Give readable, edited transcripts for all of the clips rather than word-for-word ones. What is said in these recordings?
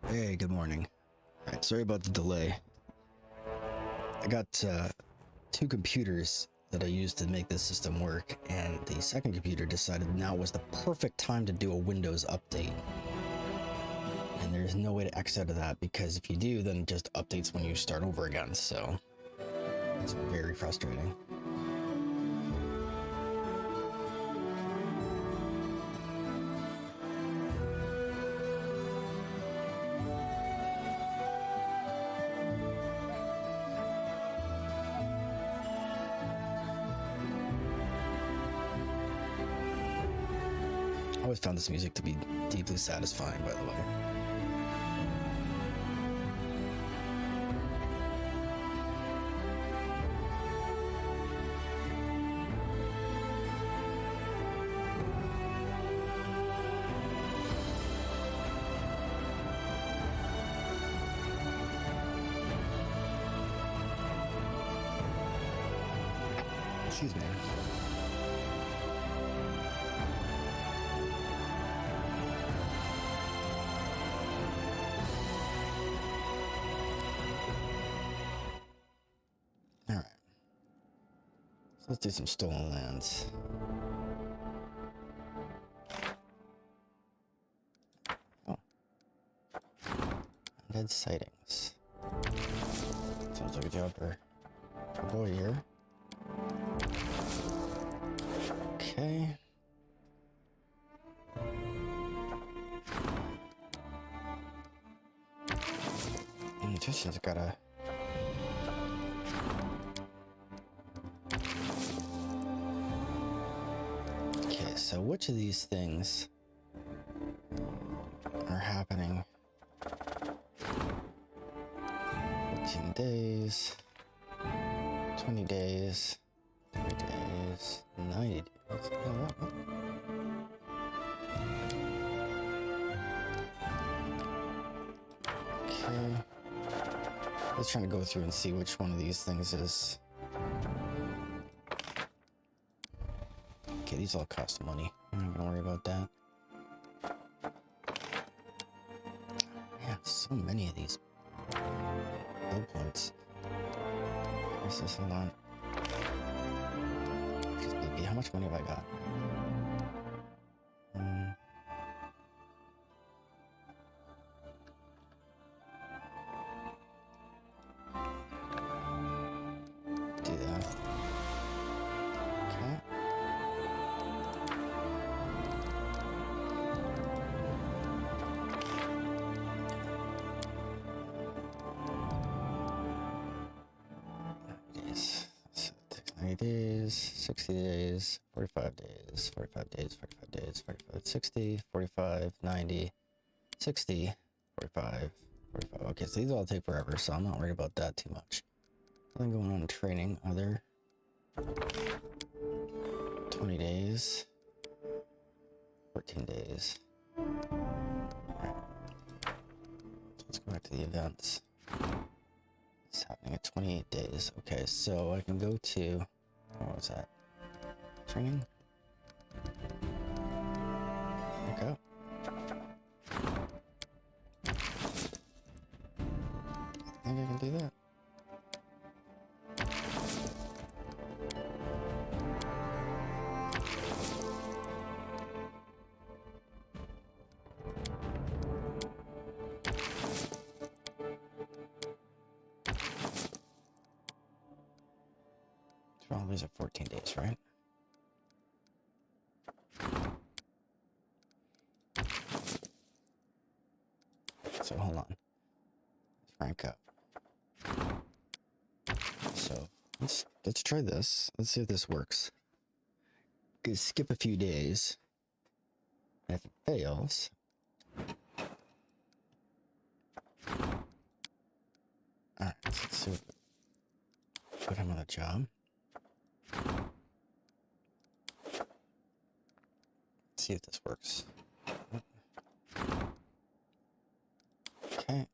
Hey, good morning. Alright, sorry about the delay. I got two computers that I used to make this system work, and the second computer decided now was the perfect time to do a Windows update. And there's no way to exit out of that, because if you do, then it just updates when you start over again, so it's very frustrating. I always found this music to be deeply satisfying, by the way. Excuse me. Alright. So let's do some stolen lands. Oh. Undead sightings. Sounds like a job for a boy here. Okay. Magician's gotta... Okay, so which of these things are happening? 14 days, 20 days, 30 days, 90 days. Okay. Let's try to go through and see which one of these things is. Okay, these all cost money. I'm not gonna worry about that. Man, so many of these build points. What's this? Hold on. Just baby, how much money have I got? Do that. Okay. Days. So it takes 90 days, 60 days, 45 days, 45 days, 45 days, 45, 60, 45, 90, 60, 45, 45. Okay, so these all take forever, so I'm not worried about that too much. Nothing going on in training. Other 20 days, 14 days. Alright. Let's go back to the events. It's happening at 28 days. Okay, so I can go to... What was that? Training? Okay. I think I can do that. All these are 14 days, right? So hold on. Let's rank up. So let's try this. Let's see if this works. Skip a few days. And if it fails, alright, so let's see put him on a job. See if this works. Okay.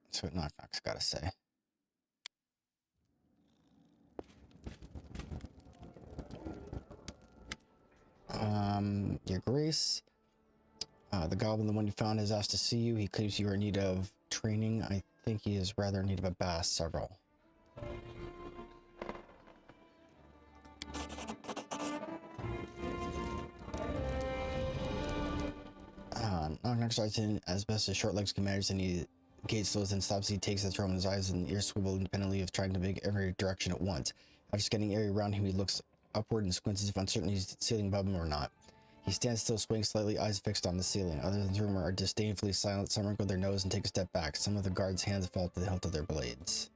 That's what Knock Knock's gotta say. Your Grace, The goblin, the one you found, has asked to see you. He claims you are in need of training. I think he is rather in need of a bath. Several. Knock starts in as best as short legs can manage, and he gate slows and stops. He takes the throw in his eyes and ears swivel independently of trying to make every direction at once. After scanning area around him, he looks upward and squints as if uncertain he's ceiling above him or not. He stands still, swaying slightly, eyes fixed on the ceiling. Others in the room are disdainfully silent. Some wrinkle their nose and take a step back. Some of the guards' hands fall to the hilt of their blades.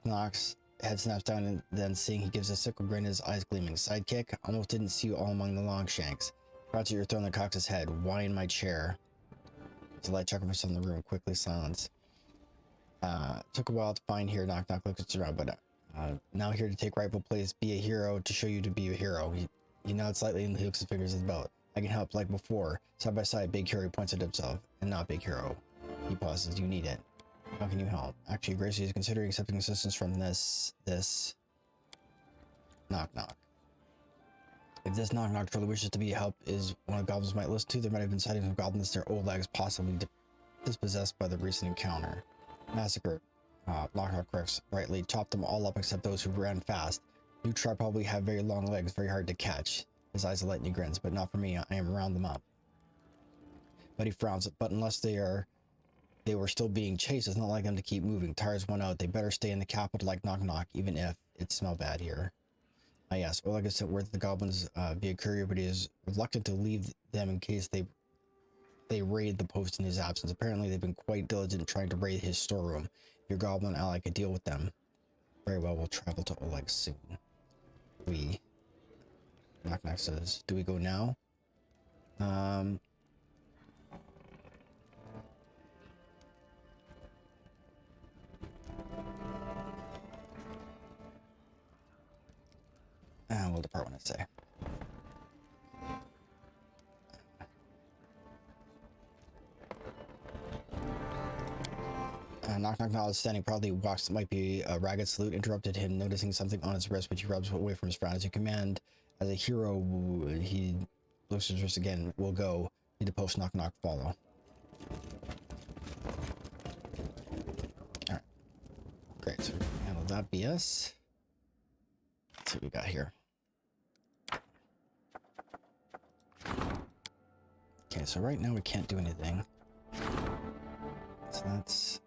Knock's head snaps down, and then seeing he gives a sickle grin, his eyes gleaming. Sidekick, almost didn't see you all among the Longshanks. Frowns at your throne and cocks his head. Why in my chair? There's a light chuckle from in the room. Quickly silence. Took a while to find here. Knock looks around, but now here to take rightful place. Be a hero to show you to be a hero. He nods slightly and hooks his fingers in his belt. I can help like before. Side by side, Big Hero points at himself. And not Big Hero. He pauses. You need it. How can you help? Actually, Gracie is considering accepting assistance from this. Knock. If this knock truly wishes to be help is one of the goblins might listen to, there might have been sightings of goblins their old legs possibly dispossessed by the recent encounter. Massacre. Knock corrects rightly. Chopped them all up except those who ran fast. You try probably have very long legs, very hard to catch. His eyes light and he grins, but not for me. I am round them up. But he frowns. But unless they were still being chased, it's not like them to keep moving. Tires went out. They better stay in the capital like knock, even if it smell bad here. Yes, Oleg has sent word to the goblins via courier, but he is reluctant to leave them in case they raid the post in his absence. Apparently, they've been quite diligent in trying to raid his storeroom. If your goblin ally could deal with them, very well, we'll travel to Oleg soon. Knock says, do we go now? And we'll depart when I say. Knock notwithstanding, probably walks might be a ragged salute, interrupted him, noticing something on his wrist, which he rubs away from his frown. As you command, as a hero, he looks at his wrist again. We'll go. Need to post knock follow. Alright. Great, so we can handle that BS. Let's see what we got here. Okay, so right now we can't do anything. So that's...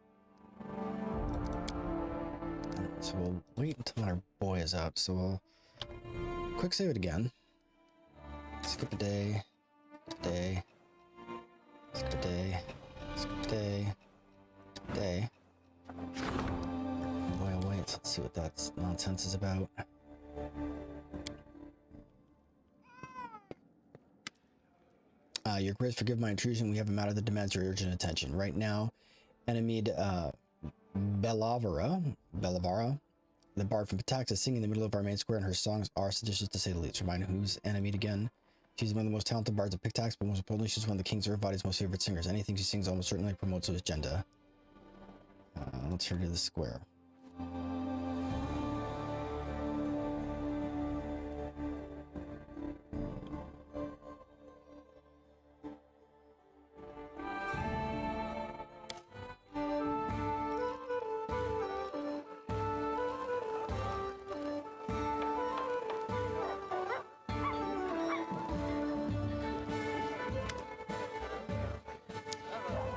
So we'll wait until our boy is up. So we'll quick save it again. Skip a day. Skip a day. Skip a day. Skip a day. Day. Boy, oh wait. Let's see what that nonsense is about. Your grace, forgive my intrusion. We have a matter that demands your urgent attention. Right now, enemy Bellavara, the bard from Patax, is singing in the middle of our main square, and her songs are seditious to say the least. Remind who's enemy again. She's one of the most talented bards of Pictax, but most importantly, she's one of the King's Everybody's most favorite singers. Anything she sings almost certainly promotes his agenda. Let's turn to the square.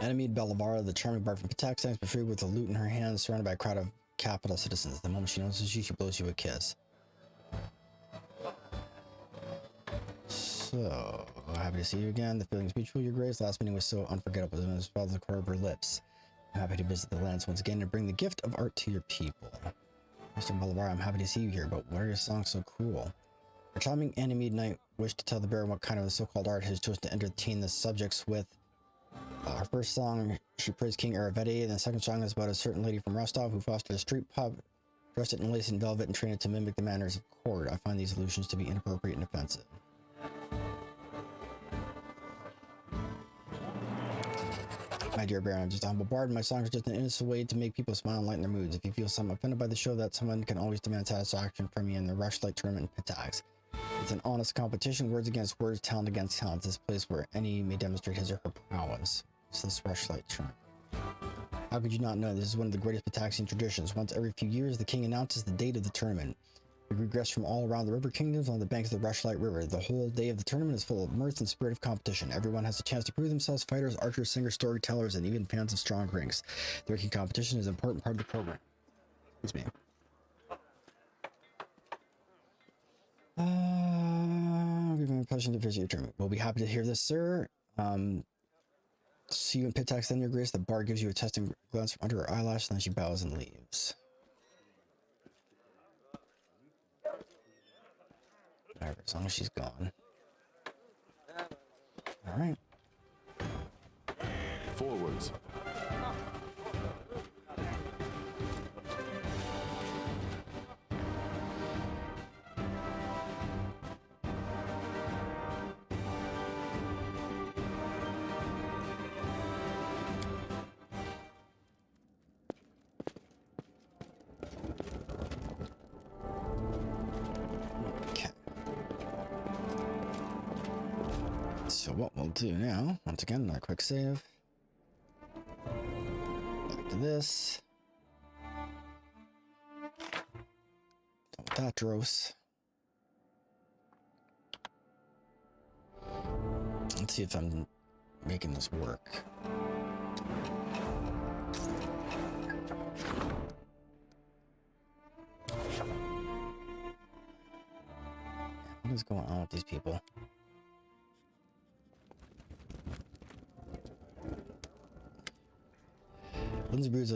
Enemy Bellavara, the charming bard from Patax, stands before you with a lute in her hand, surrounded by a crowd of capital citizens. The moment she notices you, she blows you a kiss. So, happy to see you again. The feeling's mutual, your grace. Last meeting was so unforgettable. It was about the corner of her lips. I'm happy to visit the lands once again and bring the gift of art to your people. Mr. Bellavara, I'm happy to see you here, but why are your songs so cruel? Our charming enemy knight wished to tell the Baron what kind of so-called art has chosen to entertain the subjects with. Her first song, she praised King Aravetti, and the second song is about a certain lady from Rostov who fostered a street pub, dressed it in lace and velvet, and trained it to mimic the manners of court. I find these allusions to be inappropriate and offensive. My dear Baron, I'm just a humble bard. My songs are just an innocent way to make people smile and lighten their moods. If you feel somewhat offended by the show, that someone can always demand satisfaction from me in the Rushlight tournament in Pitax. It's an honest competition, words against words, talent against talent. This place where any may demonstrate his or her prowess. It's this rushlight shrine. How could you not know? This is one of the greatest Pitaxian traditions. Once every few years, the king announces the date of the tournament. We regress from all around the river kingdoms on the banks of the Rushlight River. The whole day of the tournament is full of mirth and spirit of competition. Everyone has a chance to prove themselves: fighters, archers, singers, storytellers, and even fans of strong drinks. The drinking competition is an important part of the program. Excuse me. We've been pushing to visit your tournament. We'll be happy to hear this, sir. See you in Pitax, then, your grace. The bard gives you a testing glance from under her eyelash, and then she bows and leaves. Whatever, as long as she's gone. Alright. Forwards. So what we'll do now, once again, another quick save. Back to this. Done with that, Dros. Let's see if I'm making this work. What is going on with these people? Lindsay brews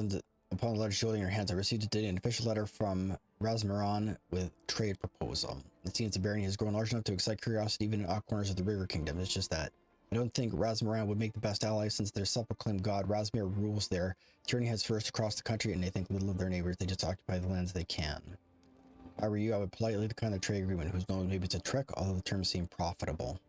upon the letter shielding your hands. I received today an official letter from Razmaran with trade proposal. It seems the barony has grown large enough to excite curiosity even in odd corners of the River Kingdom. It's just that I don't think Razmaran would make the best ally, since their self-proclaimed god Razmir rules there. Tyranny heads first across the country, and they think little of their neighbors. They just occupy the lands they can. If I were you, I would politely decline the trade agreement. Who knows, maybe it's a trick, although the terms seem profitable.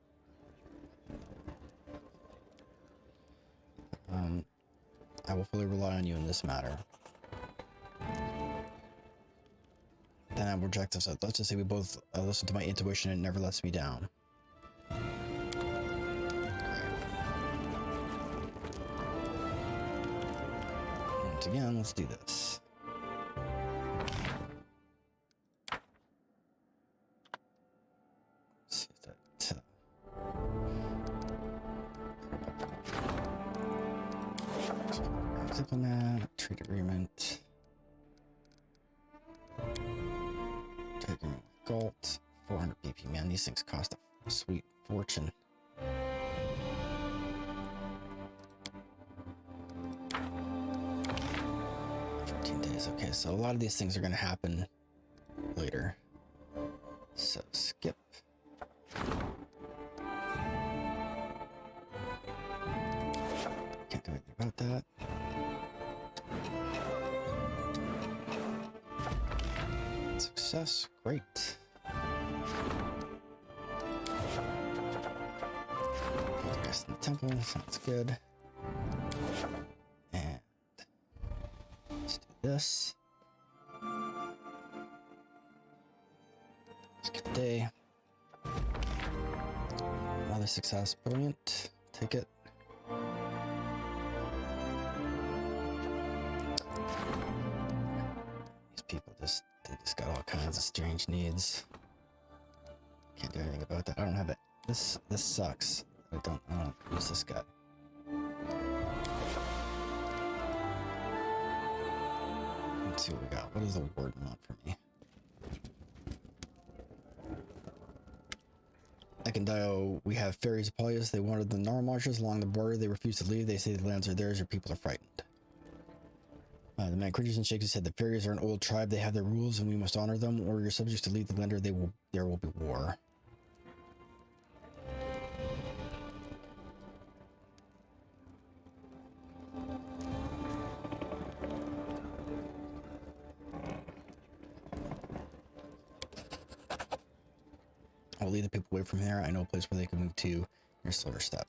I will fully rely on you in this matter. Then I will reject this. Let's just say we both listen to my intuition and it never lets me down. Great. Once again, let's do this. Let's see if that... Diplomat, trade agreement. Trade agreement with Galt, 400 BP. Man, these things cost a sweet fortune. 14 days. Okay, so a lot of these things are going to happen later. So skip. Can't do anything about that. Success, great. Put the guest in the temple, sounds good. And let's do this. Skip a day. Another success, brilliant. Take it. These people just got all kinds of strange needs. Can't do anything about that. I don't have it. This sucks. I don't use this guy. Let's see what we got. What does the warden want from me? Ekendio, we have fairies Apollius. They wanted the Gnarl marchers along the border. They refuse to leave. They say the lands are theirs. Your people are frightened. The man cringed and shakes his head. The fairies are an old tribe. They have their rules, and we must honor them. Or your subjects to leave the land, or there will be war. I'll lead the people away from here. I know a place where they can move to near Silver Step.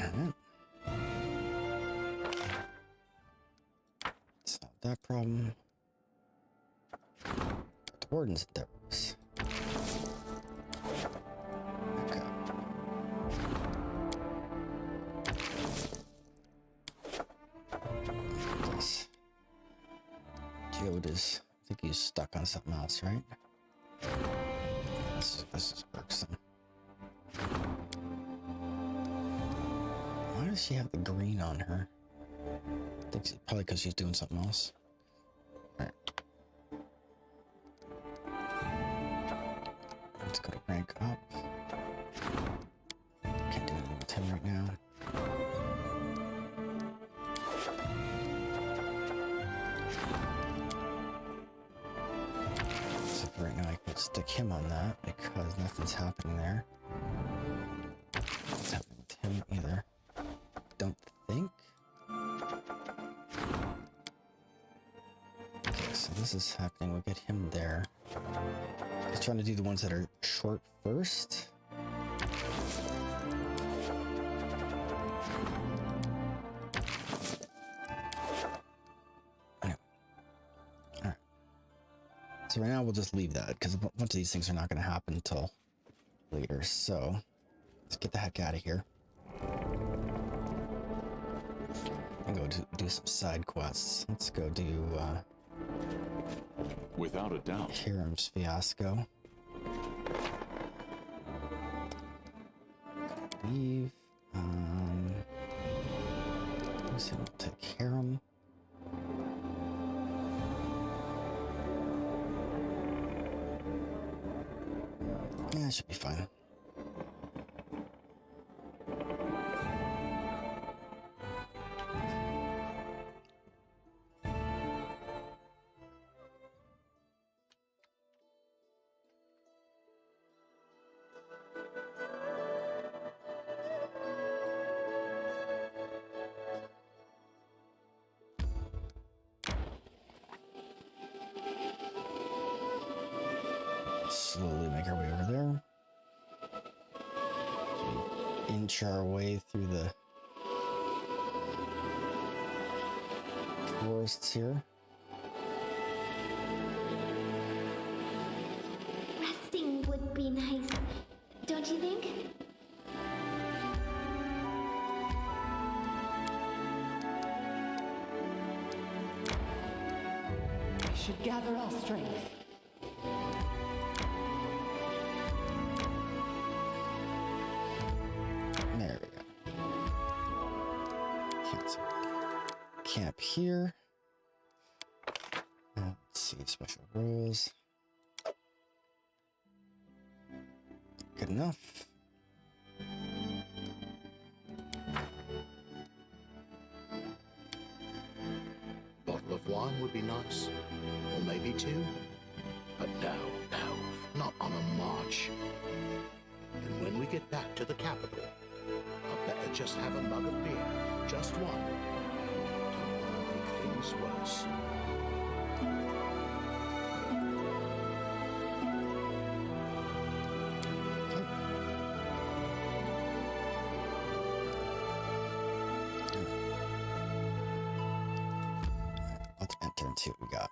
Alright. So that problem. The warden's endeavors. Okay. This. Geode is, I think he's stuck on something else, right? This is irksome. Why does she have the green on her? I think it's probably because she's doing something else. Alright. Let's go to rank up. Can't do anything with him right now. So for right now I can stick him on that because nothing's happening there. Nothing's happening with him either. Don't think. Okay, so this is happening. We'll get him there. He's trying to do the ones that are short first. Anyway. Alright. So right now we'll just leave that because a bunch of these things are not going to happen until later. So let's get the heck out of here. And go do some side quests. Let's go do without a doubt, Hiram's fiasco. Leave. Let's see, we'll take Hiram. Yeah, that should be fine. Slowly make our way over there. Inch our way through the forests here. Resting would be nice, don't you think? We should gather our strength. There we go. Cancel. Camp here. Let's see, special rules. Good enough. Bottle of wine would be nice, or maybe two. But no, not on a march. And when we get back to the capital, I'd better just have a mug of beer, just one. Don't want to make things worse. Let's enter and see what we got.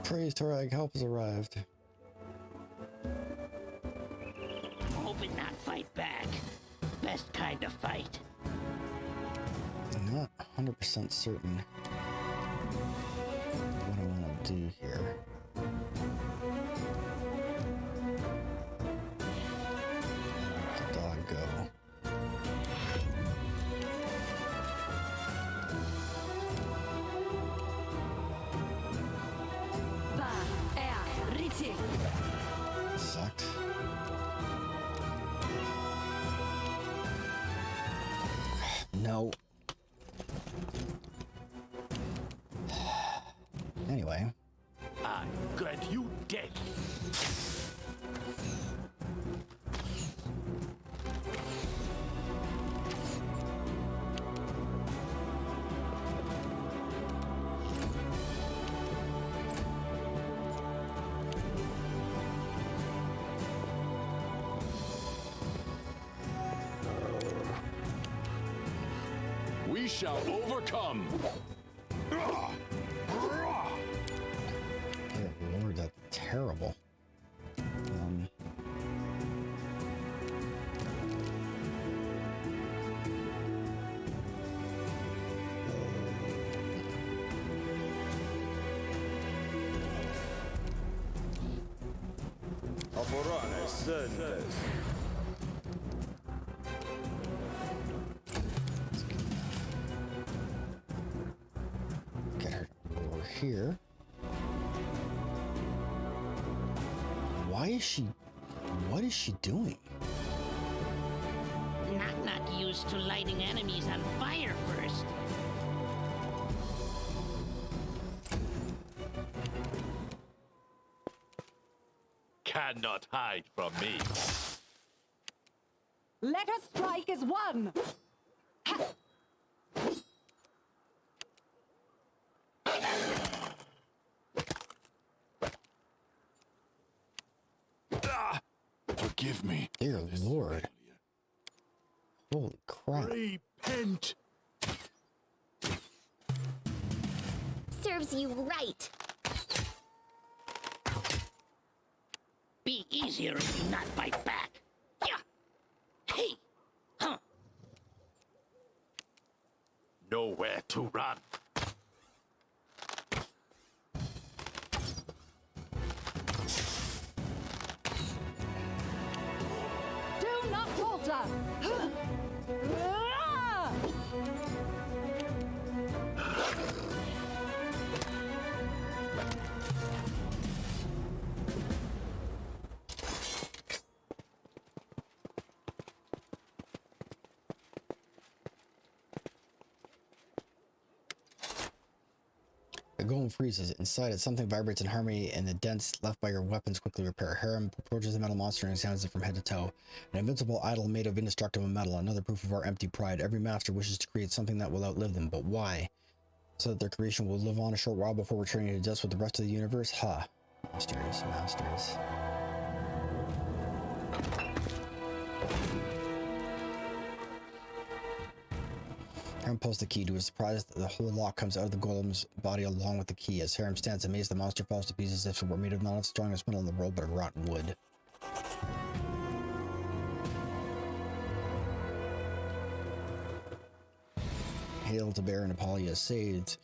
Praise Torag, help has arrived. Hope and not fight back. Best kind of fight. I'm not 100% certain what I want to do here. Let the dog go. Sucked. No. Anyway. I get you dead. We shall overcome. Dear Lord, that's terrible. Get her over here. Why is she... What is she doing? Not used to lighting enemies on fire first. Cannot hide from me. Let us strike as one! Forgive me. Dear Lord. Holy crap. Repent. Serves you right. Be easier if you not fight back. Yeah. Hey. Huh. Nowhere to run. Do not falter! The golem freezes. Inside it, something vibrates in harmony, and the dents left by your weapons quickly repair. Harem approaches the metal monster and examines it from head to toe. An invincible idol made of indestructible metal, another proof of our empty pride. Every master wishes to create something that will outlive them, but why? So that their creation will live on a short while before returning to dust with the rest of the universe? Ha. Masters, masters. Harem pulls the key. To his surprise, the whole lock comes out of the golem's body along with the key. As Harem stands amazed, the monster falls to pieces as if it were made of not the strongest metal in the world, but of rotten wood. Hail to Bear and Apollyon saved.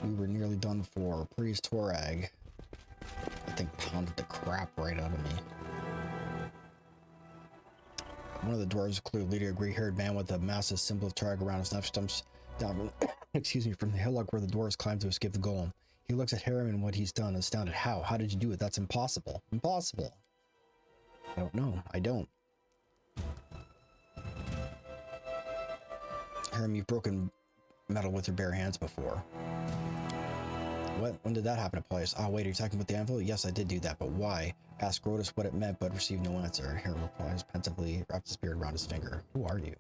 We were nearly done for. Priest Torag, I think, pounded the crap right out of me. One of the dwarves, clearly leader, a gray-haired man with a massive symbol of Torag around his neck, stumps down excuse me, from the hillock where the dwarves climbed to escape the golem. He looks at Harem and what he's done, astounded. How? How did you do it? That's impossible. Impossible. I don't know. I don't. Harem, you've broken metal with your bare hands before. What? When did that happen, Apollyon? Ah, wait, are you talking about the anvil? Yes, I did do that, but why? Asked Grotus what it meant, but received no answer. Harem replies pensively, wraps the spirit around his finger. Who are you?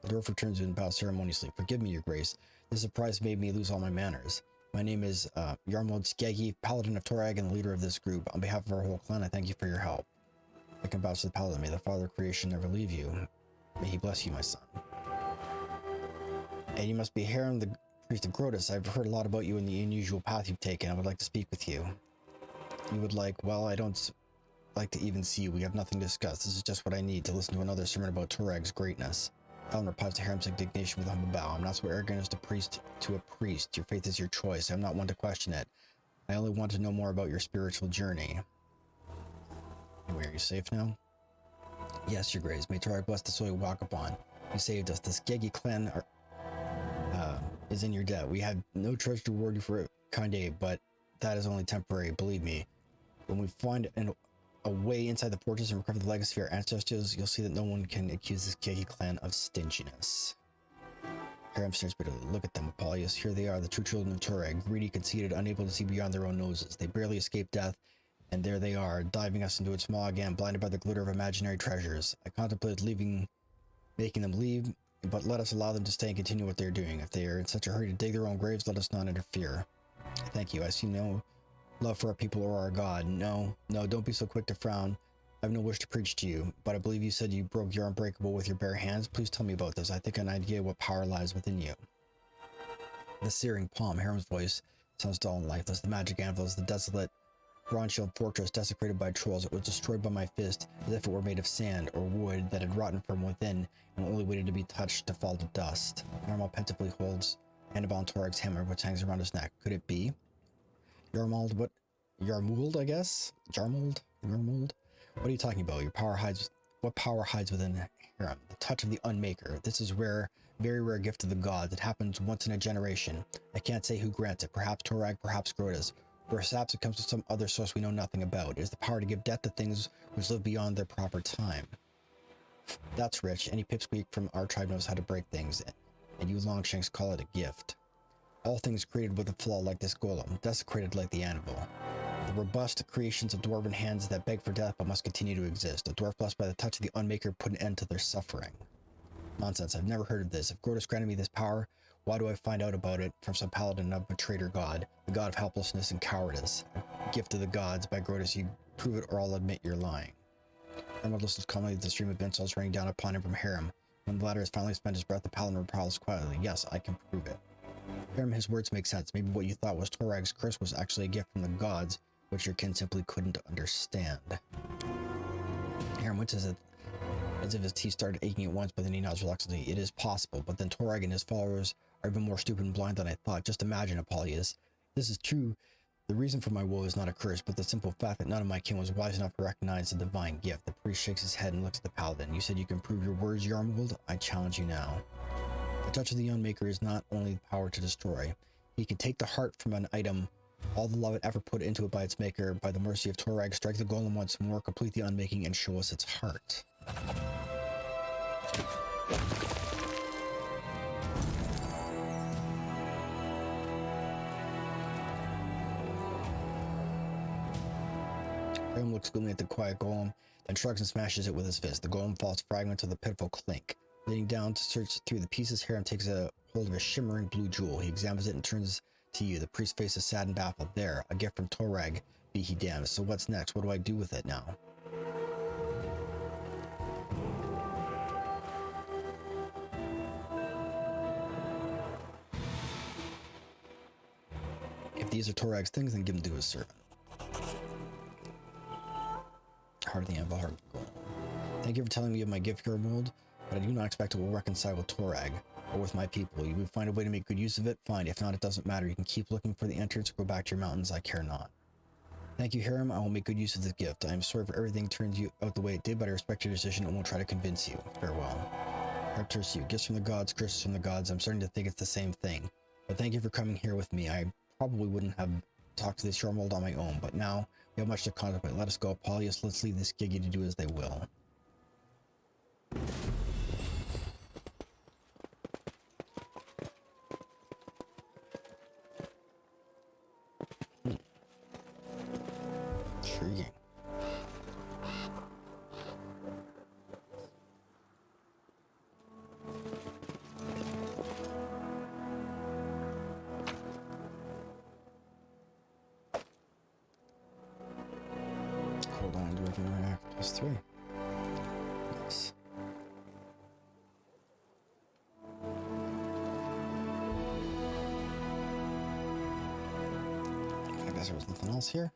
The dwarf returns and bows ceremoniously. Forgive me, your grace. This surprise made me lose all my manners. My name is Yarmod Skeggy, paladin of Torag and the leader of this group. On behalf of our whole clan, I thank you for your help. I can bow to the paladin. May the father of creation never leave you. May he bless you, my son. And you must be Harem, the priest of Grotus. I've heard a lot about you and the unusual path you've taken. I would like to speak with you. You would like, well, I don't like to even see you. We have nothing to discuss. This is just what I need to listen to another sermon about Torag's greatness. Paladin replies to Harem's indignation with a humble bow. I'm not so arrogant as to a priest. Your faith is your choice. I'm not one to question it. I only want to know more about your spiritual journey. Anyway, are you safe now? Yes, your grace. May Torag bless the soul you walk upon. You saved us. The Skeggy clan is in your debt. We have no treasure to reward you for it, kind aid, but that is only temporary. Believe me. When we find a way inside the fortress and recover the legacy of our ancestors, you'll see that no one can accuse this Skeggy clan of stinginess. Hiram stares bitterly. Look at them, Apollonius. Here they are, the true children of Torag, greedy, conceited, unable to see beyond their own noses. They barely escape death, and there they are, diving us into its maw again, blinded by the glitter of imaginary treasures. I contemplated making them leave, but let us allow them to stay and continue what they're doing. If they are in such a hurry to dig their own graves, let us not interfere. Thank you. I see no love for our people or our God. No, don't be so quick to frown. I have no wish to preach to you, but I believe you said you broke your unbreakable with your bare hands. Please tell me about this. I think an idea what power lies within you. The searing palm. Hiram's voice sounds dull and lifeless. The magic anvil is the desolate bronze shield fortress desecrated by trolls. It was destroyed by my fist, as if it were made of sand or wood that had rotten from within and only waited to be touched to fall to dust. Hiram pensively holds Hannibal Torag's hammer, which hangs around his neck. Could it be? Yarmold, what? Yarmold, I guess? Yarmold? What are you talking about? What power hides within Hiram? The touch of the Unmaker. This is rare, very rare gift of the gods. It happens once in a generation. I can't say who grants it. Perhaps Torag, perhaps Grotus. Perhaps it comes from some other source we know nothing about. It is the power to give death to things which live beyond their proper time. That's rich. Any pipsqueak from our tribe knows how to break things, and you Longshanks call it a gift. All things created with a flaw like this golem, desecrated like the anvil. The robust creations of dwarven hands that beg for death but must continue to exist. A dwarf blessed by the touch of the Unmaker put an end to their suffering. Nonsense, I've never heard of this. If Grotus granted me this power, why do I find out about it from some paladin of a traitor god, the god of helplessness and cowardice? A gift of the gods. By Grotus, you prove it or I'll admit you're lying. Hiram listens calmly to the stream of insults raining down upon him from Hiram. When the latter has finally spent his breath, the paladin replies quietly, yes, I can prove it. Hiram, his words make sense. Maybe what you thought was Torag's curse was actually a gift from the gods, which your kin simply couldn't understand. Hiram winces as if his teeth started aching at once, but then he nods reluctantly. It is possible, but then Torag and his followers are even more stupid and blind than I thought. Just imagine, Apollonius. This is true. The reason for my woe is not a curse, but the simple fact that none of my kin was wise enough to recognize the divine gift. The priest shakes his head and looks at the paladin. You said you can prove your words, Yarmold? I challenge you now. The touch of the Unmaker is not only the power to destroy. He can take the heart from an item, all the love it ever put into it by its maker. By the mercy of Torag, strike the golem once more, complete the unmaking, and show us its heart. Hiram looks gloomily at the quiet golem, then shrugs and smashes it with his fist. The golem falls fragments with a pitiful clink. Leaning down to search through the pieces, Hiram takes a hold of a shimmering blue jewel. He examines it and turns to you. The priest's face is sad and baffled. There, a gift from Torag, be he damned. So what's next? What do I do with it now? If these are Torag's things, then give them to his servant. Heart of the anvil, heart of the golem. Thank you for telling me of my gift, Yarmold, but I do not expect it will reconcile with Torag or with my people. You will find a way to make good use of it, fine. If not, it doesn't matter. You can keep looking for the entrance or go back to your mountains. I care not. Thank you, Hiram. I will make good use of this gift. I am sorry for everything turns you out the way it did, but I respect your decision and won't try to convince you. Farewell. Hiram turns to you. Gifts from the gods, curses from the gods. I'm starting to think it's the same thing. But thank you for coming here with me. I probably wouldn't have talked to this Yarmold on my own, but now we have much to contemplate. Let us go, Apollonius. Let's leave this giggy to do as they will. Intriguing. Hold on, do everything right after +3. Nice. I guess there was nothing else here.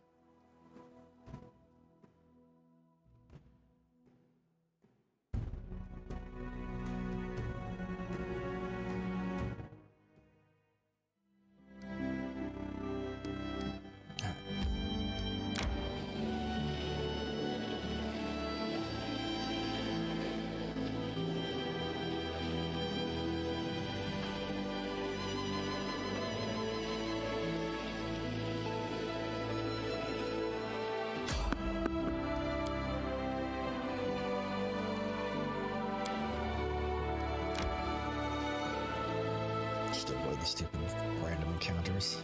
stupid random encounters.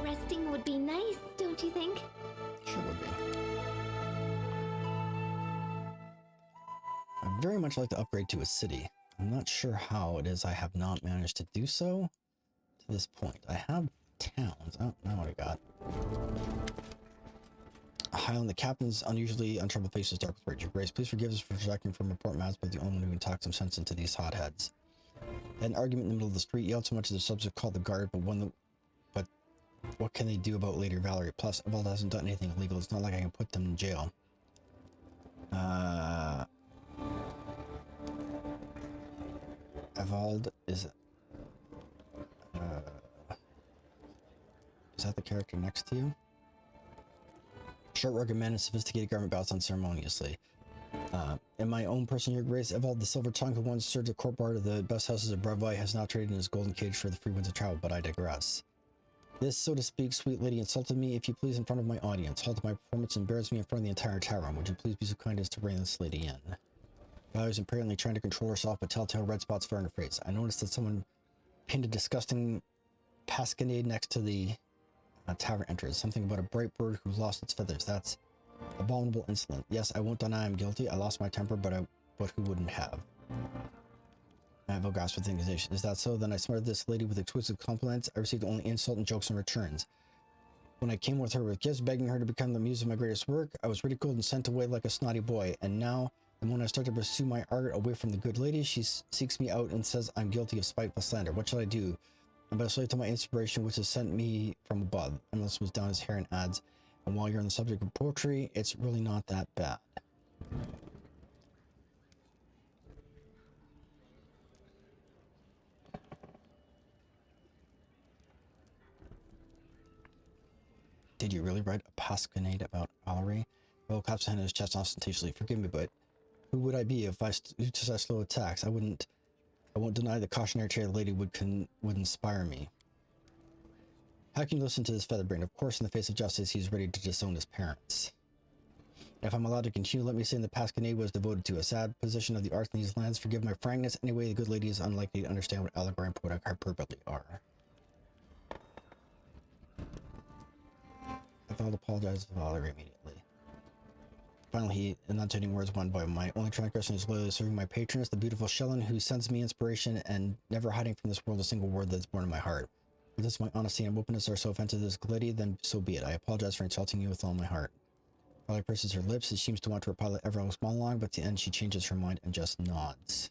Resting would be nice, don't you think? Sure would be. I'd very much like to upgrade to a city. I'm not sure how it is I have not managed to do so to this point. I have towns. Oh, now what I got. Highland, the captain's unusually untroubled face is dark with rage. Your Grace, please forgive us for projecting from important matters, but the only one who can talk some sense into these hotheads. Had an argument in the middle of the street, yelled so much that the subject called the guard, but what can they do about Lady Valerie? Plus, Evald hasn't done anything illegal. It's not like I can put them in jail. Evald is that the character next to you? Short, rugged man in sophisticated garment bows unceremoniously. In my own person, Your Grace, Evald the Silver Tongue, who once served a court bard of the best houses of Brevai, has now traded in his golden cage for the free winds of travel, but I digress. This, so to speak, sweet lady insulted me, if you please, in front of my audience, halted my performance, and embarrassed me in front of the entire tavern. Would you please be so kind as to rein this lady in? Valerie's apparently trying to control herself, but telltale red spots fur on her face. I noticed that someone pinned a disgusting pasquinade next to the tavern entrance. Something about a bright bird who lost its feathers. That's abominable insolent. Yes, I won't deny I'm guilty. I lost my temper, but who wouldn't have? I have a grasp of the accusation. Is that so? Then I smarted this lady with exquisite compliments. I received only insult and jokes in returns. When I came with her with gifts, begging her to become the muse of my greatest work, I was ridiculed and sent away like a snotty boy. And now, and when I start to pursue my art away from the good lady, she seeks me out and says I'm guilty of spiteful slander. What shall I do? I'm but a slave to my inspiration, which has sent me from above. Endless was down his hair and adds, and while you're on the subject of poetry, it's really not that bad. Did you really write a pasquinade about Valerie? Well, claps hand in his chest ostentatiously. Forgive me, but who would I be if I used such slow attacks? I won't deny the cautionary tale the lady would inspire me. How can you listen to this featherbrain? Of course, in the face of justice, he's ready to disown his parents. If I'm allowed to continue, let me say the pasquinade was devoted to a sad position of the arts in these lands. Forgive my frankness. Anyway, the good lady is unlikely to understand what allegory and poetic hyperbole are. I thought apologize to Valerie immediately. Finally, he enunciating words one by my only transgression is loyally serving my patroness, the beautiful Shellen, who sends me inspiration and never hiding from this world a single word that's born in my heart. If this my honesty and openness are so offensive to this lady, then so be it. I apologize for insulting you with all my heart. Valerie purses her lips. She seems to want to reply like everyone's monologue, but at the end she changes her mind and just nods.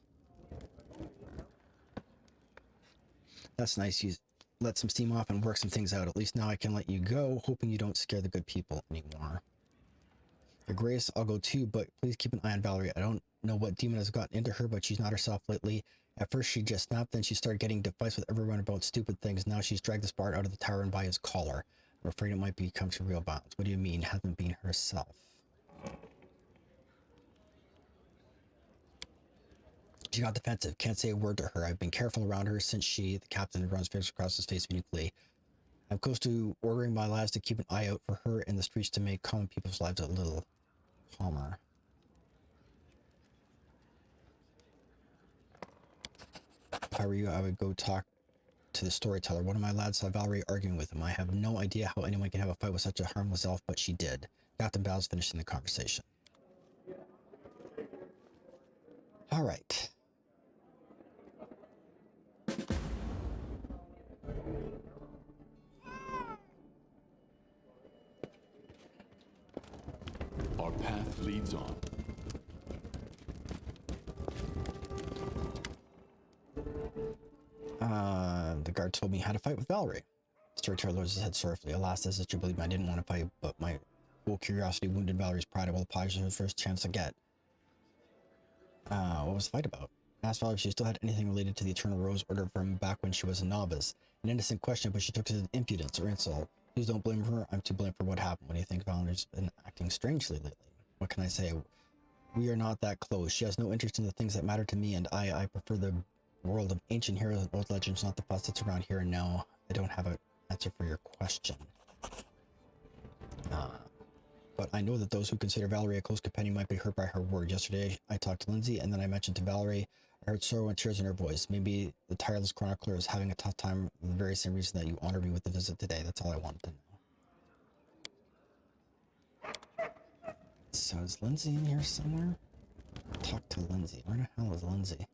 That's nice. You let some steam off and work some things out. At least now I can let you go, hoping you don't scare the good people anymore. Your Grace, I'll go too, but please keep an eye on Valerie. I don't know what demon has gotten into her, but she's not herself lately. At first she just snapped, then she started getting into fights with everyone about stupid things. Now she's dragged this bard out of the tower and by his collar. I'm afraid it might become to real violence. What do you mean, hasn't been herself? She got defensive. Can't say a word to her. I've been careful around her since the captain, runs fingers across his face meekly. I'm close to ordering my lads to keep an eye out for her in the streets to make common people's lives a little calmer. If I were you, I would go talk to the storyteller. One of my lads saw Valerie arguing with him. I have no idea how anyone can have a fight with such a harmless elf, but she did. Captain Bow's finishing the conversation. All right. Our path leads on. The guard told me how to fight with Valerie. The storyteller lowers his head sorrowfully. Alas, this is to believe me. I didn't want to fight, but my full curiosity wounded Valerie's pride. I will apologize for the first chance I get. What was the fight about? I asked Valerie if she still had anything related to the Eternal Rose Order from back when she was a novice. An innocent question, but she took it as impudence or insult. Please don't blame her. I'm to blame for what happened. What do you think? Valerie's been acting strangely lately. What can I say? We are not that close. She has no interest in the things that matter to me, and I prefer the world of ancient heroes and old legends, not the fuss that's around here and now. I don't have an answer for your question. But I know that those who consider Valerie a close companion might be hurt by her word. Yesterday, I talked to Lindsay, and then I mentioned to Valerie I heard sorrow and tears in her voice. Maybe the tireless chronicler is having a tough time for the very same reason that you honored me with the visit today. That's all I wanted to know. So is Lindsay in here somewhere? Talk to Lindsay. Where the hell is Lindsay?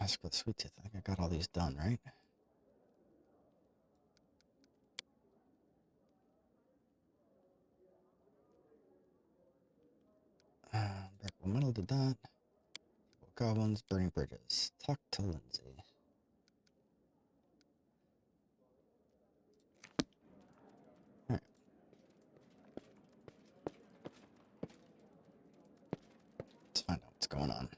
That's good. Sweet tooth. I think I got all these done, right? Breakable metal did that. Goblins, burning bridges. Talk to Lindsay. Alright. Let's find out what's going on.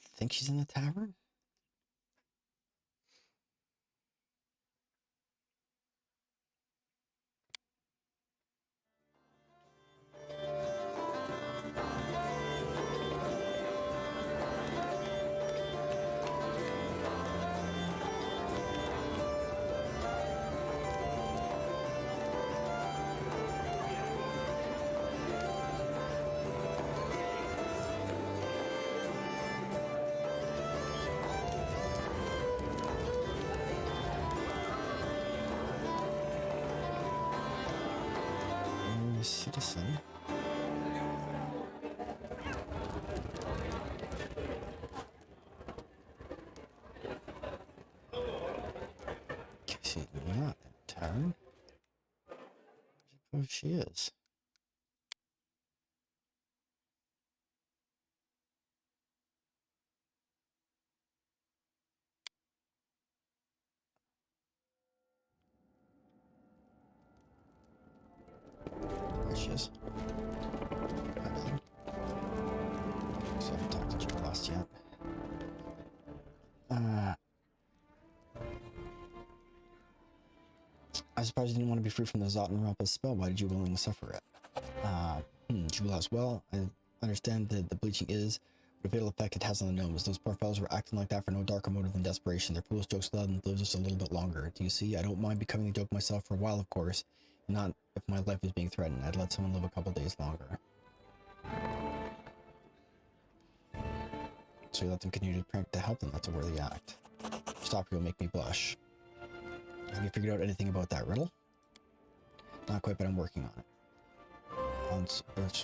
I think she's in the tavern? Citizen. She's not in town. Oh, she is. There she is. My bad. So I haven't talked to Joe Lost yet. I suppose you didn't want to be free from the Zotenrapa's spell. Why did you willingly suffer it? Jewel as well. I understand that the bleaching is the fatal effect it has on the gnomes. Those poor fellows were acting like that for no darker motive than desperation. Their foolish jokes allowed them to live just a little bit longer. Do you see? I don't mind becoming a joke myself for a while, of course. Not if my life was being threatened. I'd let someone live a couple days longer. So you let them continue to prank to help them. That's a worthy act. Stop or you'll make me blush. Have you figured out anything about that riddle? Not quite, but I'm working on it. I'll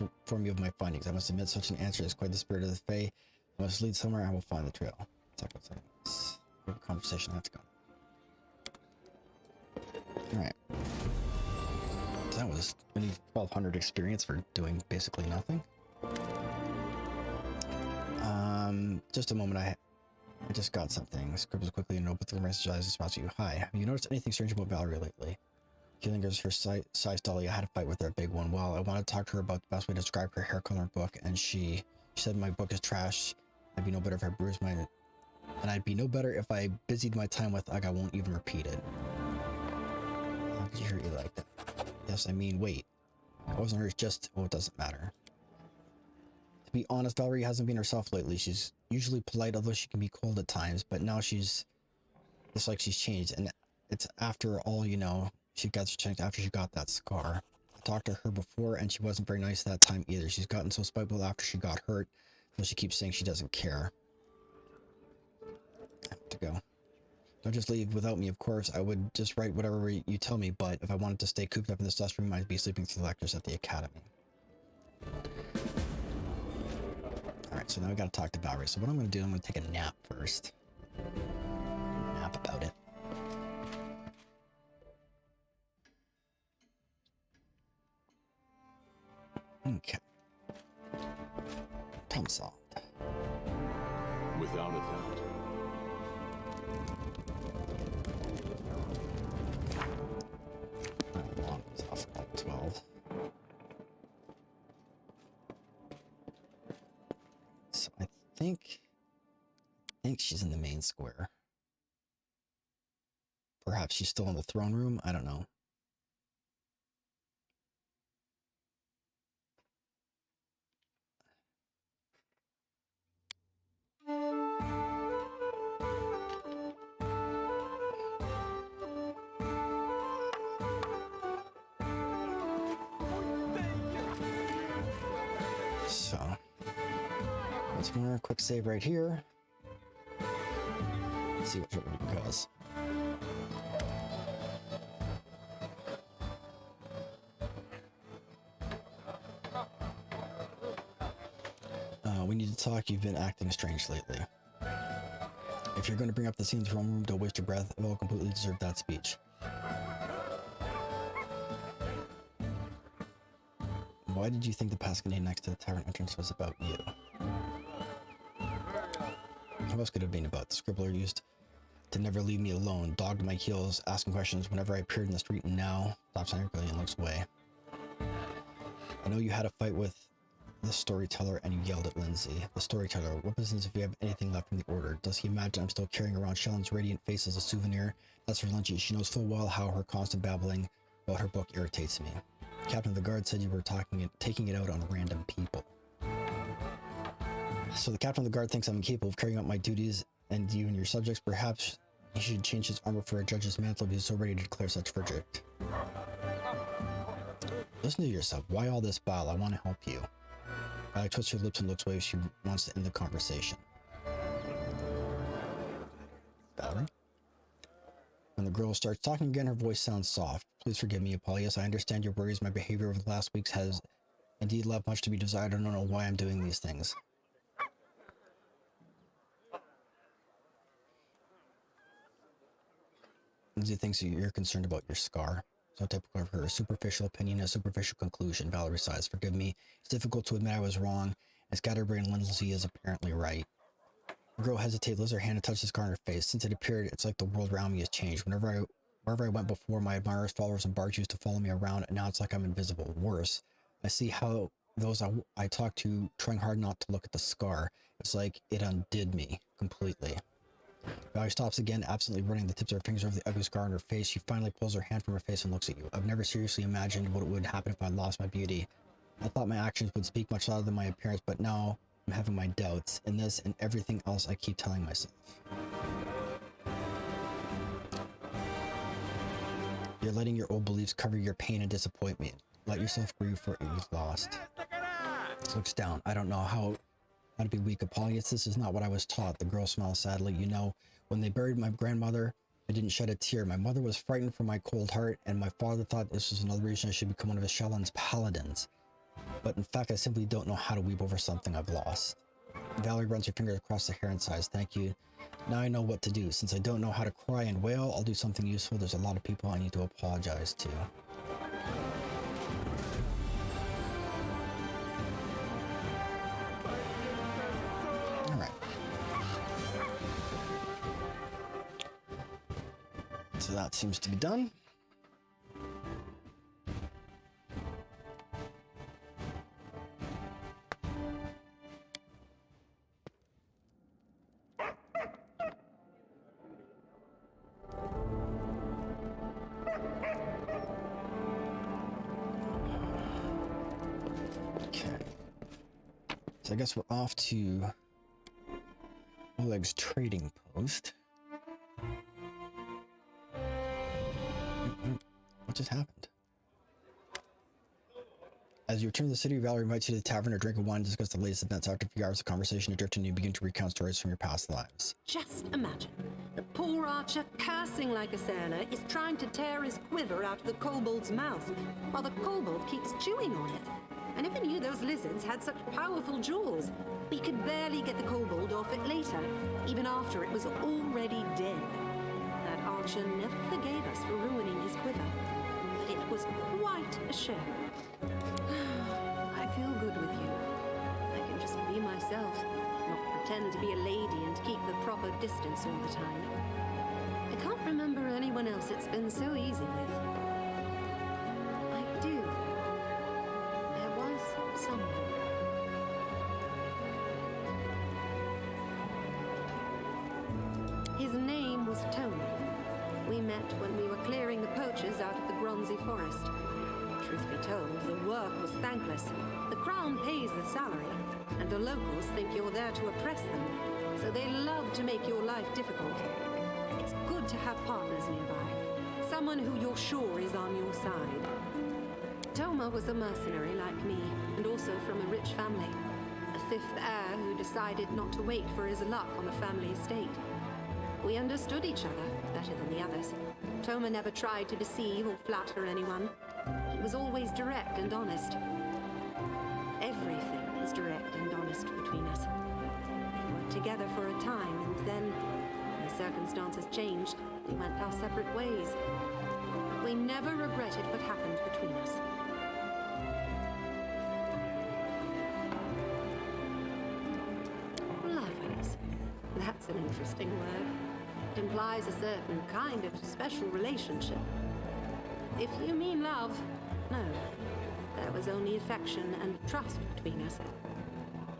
inform you of my findings. I must admit, such an answer is quite the spirit of the Fae. I must lead somewhere. I will find the trail. Talk about something else. We have a conversation. Let's go. All right. That was 1200 experience for doing basically nothing. Just a moment. I just got something. Scribbles quickly and opened the message as it's about to you. Hi. Have you noticed anything strange about Valerie lately? Killinger's her size dolly. I had a fight with her, a big one. Well, I wanted to talk to her about the best way to describe her hair color book, and she said my book is trash. I'd be no better if I bruised my... And I'd be no better if I busied my time with I won't even repeat it. How did you hear you like that? Yes, I mean, wait. It wasn't hers, just... Oh, it doesn't matter. To be honest, Valerie hasn't been herself lately. She's usually polite, although she can be cold at times, but now she's... It's like she's changed, and it's after all, you know... She got checked after she got that scar. I talked to her before and she wasn't very nice that time either. She's gotten so spiteful after she got hurt, so she keeps saying she doesn't care. I have to go. Don't just leave without me, of course. I would just write whatever you tell me, but if I wanted to stay cooped up in this dust room, I'd be sleeping through the lectures at the academy. Alright, so now we gotta talk to Valerie. So what I'm gonna do, I'm gonna take a nap first. Nap about it. Okay. Problem solved. Without a doubt. Long was off at 12. So I think she's in the main square. Perhaps she's still in the throne room. I don't know. So, once more, quick save right here. Let's see what trouble we can cause. We need to talk. You've been acting strange lately. If you're going to bring up the scene in the throne room, don't waste your breath. It will completely deserve that speech. Why did you think the pasquinade next to the tavern entrance was about you? What else could it have been about? The scribbler used to never leave me alone, dogged my heels, asking questions whenever I appeared in the street, and now stops angrily and looks away. I know you had a fight with the storyteller and you yelled at Lindsay. The storyteller, what business if you have anything left from the order? Does he imagine I'm still carrying around Shallon's radiant face as a souvenir? That's for Lindsay. She knows full well how her constant babbling about her book irritates me. The captain of the guard said you were taking it out on random people. So the captain of the guard thinks I'm incapable of carrying out my duties, and you and your subjects, perhaps he should change his armor for a judge's mantle if he's so ready to declare such verdict. Listen to yourself. Why all this bile? I want to help you. Valerie twists her lips and looks away. She wants to end the conversation. Valerie? When the girl starts talking again, her voice sounds soft. Please forgive me, Apollonius. I understand your worries. My behavior over the last weeks has indeed left much to be desired. I don't know why I'm doing these things. Lindsay thinks you're concerned about your scar. So typical of her. A superficial opinion, a superficial conclusion. Valerie sighs. Forgive me. It's difficult to admit I was wrong. And scatterbrained Lindsay is apparently right. The girl hesitates, lifts her hand and touches the scar on her face. Since it appeared, it's like the world around me has changed. Wherever I went before, my admirers, followers, and bards used to follow me around, and now it's like I'm invisible. Worse, I see how those I talk to trying hard not to look at the scar. It's like it undid me completely. Valerie stops again, absently running the tips of her fingers over the ugly scar on her face. She finally pulls her hand from her face and looks at you. I've never seriously imagined what would happen if I lost my beauty. I thought my actions would speak much louder than my appearance, but now I'm having my doubts. In this and everything else I keep telling myself. You're letting your old beliefs cover your pain and disappointment. Let yourself grieve for what you've lost. Looks down. I don't know how to be weak, Apollonius. This is not what I was taught. The girl smiles sadly. You know, when they buried my grandmother, I didn't shed a tear. My mother was frightened for my cold heart, and my father thought this was another reason I should become one of Shallon's paladins. But in fact, I simply don't know how to weep over something I've lost. Valerie runs her fingers across the hair and sighs. Thank you. Now I know what to do. Since I don't know how to cry and wail, I'll do something useful. There's a lot of people I need to apologize to. Alright. So that seems to be done. So I guess we're off to Oleg's trading post. What just happened? As you return to the city, Valerie invites you to the tavern or drink of wine to discuss the latest events. After a few hours of conversation, you drift and you begin to recount stories from your past lives. Just imagine, the poor archer, cursing like a sailor, is trying to tear his quiver out of the kobold's mouth, while the kobold keeps chewing on it. I never knew those lizards had such powerful jaws. He could barely get the kobold off it later, even after it was already dead. That archer never forgave us for ruining his quiver, but it was quite a show. I feel good with you. I can just be myself, not pretend to be a lady and keep the proper distance all the time. I can't remember anyone else it's been so easy with. I do, though. There was someone. His name was Tony. We met when we were clearing the poachers out of the Bronzy Forest. Truth be told, the work was thankless. The crown pays the salary, and the locals think you're there to oppress them, so they love to make your life difficult. It's good to have partners nearby, someone who you're sure is on your side. Toma was a mercenary like me, and also from a rich family. A fifth heir who decided not to wait for his luck on the family estate. We understood each other better than the others. Toma never tried to deceive or flatter anyone. He was always direct and honest. Everything was direct and honest between us. We worked together for a time, and then, when the circumstances changed, we went our separate ways. But we never regretted what happened between us. Lovers. That's an interesting word. It implies a certain kind of special relationship. If you mean love, no. There was only affection and trust between us.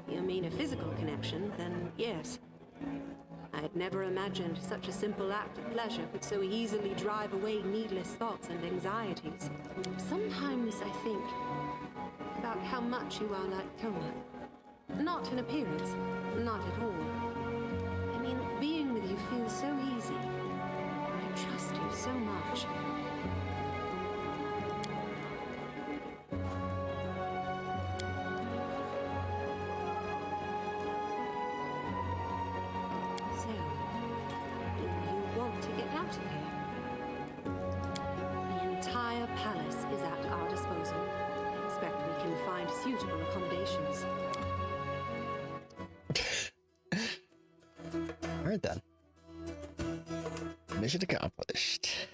If you mean a physical connection, then yes. I had never imagined such a simple act of pleasure could so easily drive away needless thoughts and anxieties. Sometimes I think about how much you are like Toma. Not in appearance, not at all. I mean, being with you feels so easy. I trust you so much. So, do you want to get out of here? The entire palace is at our disposal. I expect we can find suitable accommodations. Alright then. Mission accomplished.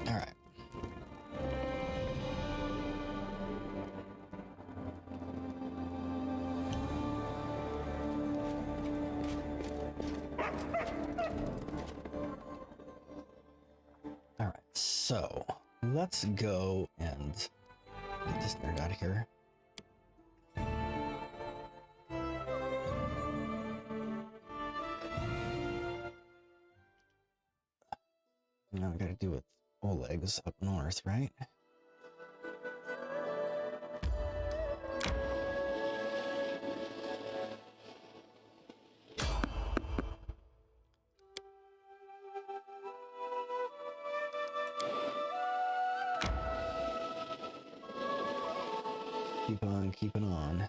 Alright. Alright, so let's go and get this nerd out of here. Now we gotta do with Oleg's up north, right? Keep on keeping on.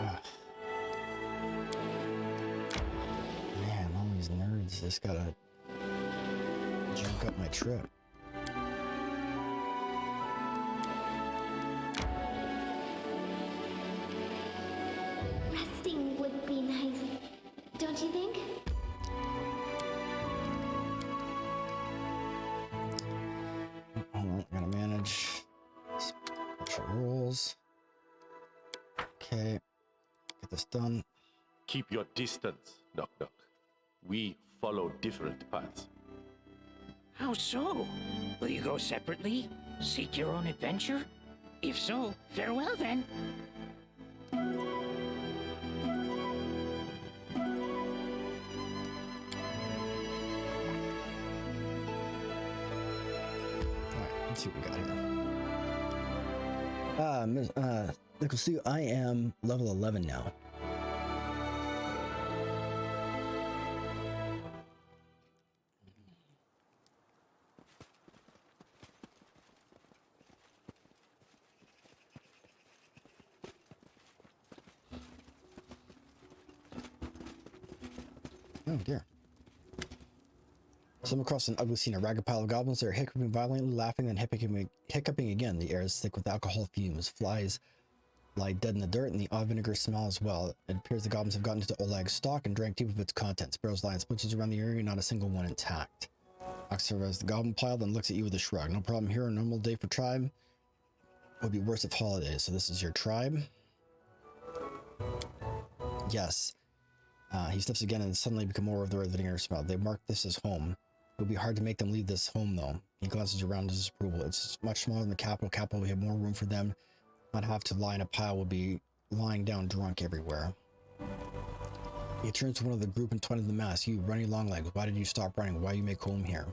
Ugh. Man, all these nerds just gotta junk up my trip. Resting would be nice, don't you think? Hold on, I gotta manage special rules. Okay, get this done. Keep your distance, Knock Knock. We follow different paths. How so? Will you go separately? Seek your own adventure? If so, farewell then. Alright, let's see what we got here. Nicholas, I am level 11 now. Oh dear. Some across an ugly scene, a ragged pile of goblins. They're hiccuping violently, laughing, then hiccuping again. The air is thick with alcohol fumes. Flies lie dead in the dirt, and the odd vinegar smell as well. It appears the goblins have gotten into Oleg's stock and drank deep of its contents. Barrels lie in splinters around the area, not a single one intact. Ox surveys the goblin pile, then looks at you with a shrug. No problem here. A normal day for tribe would be worse if holidays. So this is your tribe? Yes. He sniffs again and suddenly become more of the red vinegar smell. They mark this as home. It would be hard to make them leave this home, though. He glances around his approval. It's much smaller than the capital. Capital, we have more room for them. Not have to lie in a pile. Will be lying down drunk everywhere. He turns to one of the group and pointed the mask. You, running long legs, why did you stop running? Why you make home here?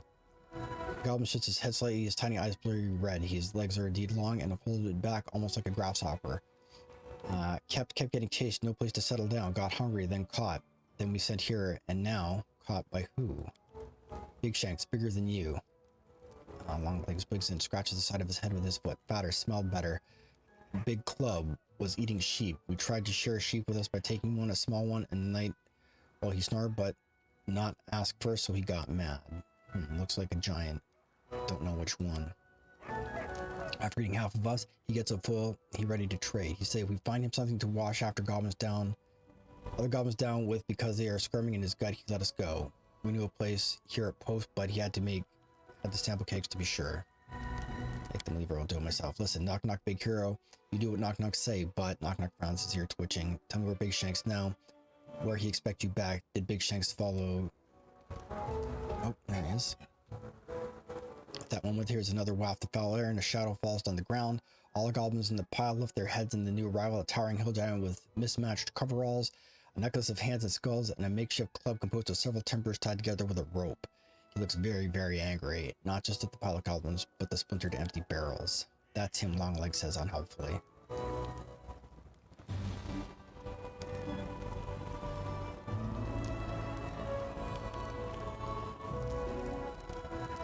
The goblin shifts his head slightly, his tiny eyes blurry red. His legs are indeed long and folded back almost like a grasshopper. Kept getting chased, no place to settle down. Got hungry, then caught. Then we sent here, and now caught by who? Big Shanks, bigger than you. Long legs blinks and scratches the side of his head with his foot. Fatter, smelled better. Big Club was eating sheep. We tried to share a sheep with us by taking one, a small one, in the night while he snored, but not ask first, so he got mad. Looks like a giant. Don't know which one. After eating half of us, he gets a full. He ready to trade. He say if we find him something to wash after goblins down, other goblins down with because they are squirming in his gut, he let us go. We knew a place here at Post, but he had the sample cakes to be sure. Make them leave or I'll do it myself. Listen, knock knock big hero. You do what knock knock say, but knock knock frowns his ear twitching. Tell me where Big Shanks now. Where he expect you back. Did Big Shanks follow? Oh, there he is. At that moment, here's another waft of foul air, and a shadow falls on the ground. All the goblins in the pile lift their heads, and the new arrival, a towering hill giant with mismatched coveralls, a necklace of hands and skulls, and a makeshift club composed of several timbers tied together with a rope. He looks very, very angry, not just at the pile of goblins, but the splintered empty barrels. That's him, Longlegs says unhelpfully.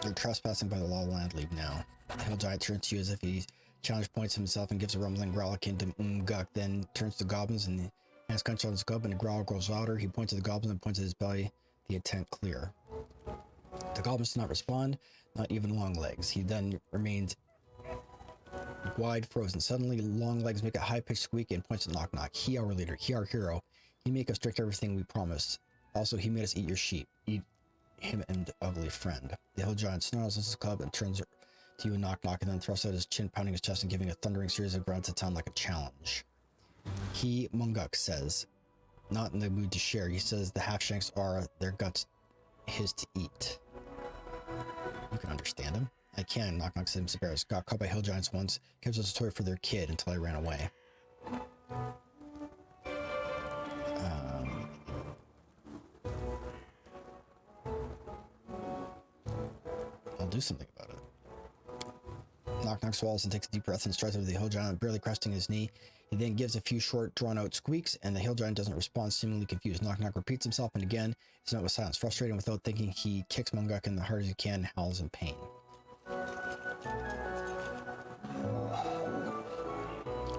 You're trespassing by the law of the land, leave now. The hill giant turns to you as if he challenge points himself and gives a rumbling growl akin to guk, then turns to the goblins and hands clench on his club and the growl grows louder. He points at the goblins and points at his belly, the intent clear. The goblins do not respond, not even Longlegs. He then remains wide frozen. Suddenly, Longlegs make a high-pitched squeak and points at Knock Knock. He our leader, he our hero. He make us drink everything we promised. Also, he made us eat your sheep. Eat him and ugly friend. The hill giant snarls at his club and turns to you and Knock Knock and then thrusts out his chin, pounding his chest and giving a thundering series of grunts that sound like a challenge. He, Munguk, says, not in the mood to share. He says the half-shanks are their guts his to eat. You can understand him. I can, Knock Knock said embarrassed. Got caught by hill giants once. Gives us a toy for their kid until I ran away. I'll do something about it. Knock Knock swallows and takes a deep breath and strides over the hill giant, barely cresting his knee. He then gives a few short, drawn-out squeaks, and the hill giant doesn't respond, seemingly confused. Knock Knock repeats himself, and again, he's met with silence. Frustrated and without thinking, he kicks Munguk in the hard as he can, howls in pain.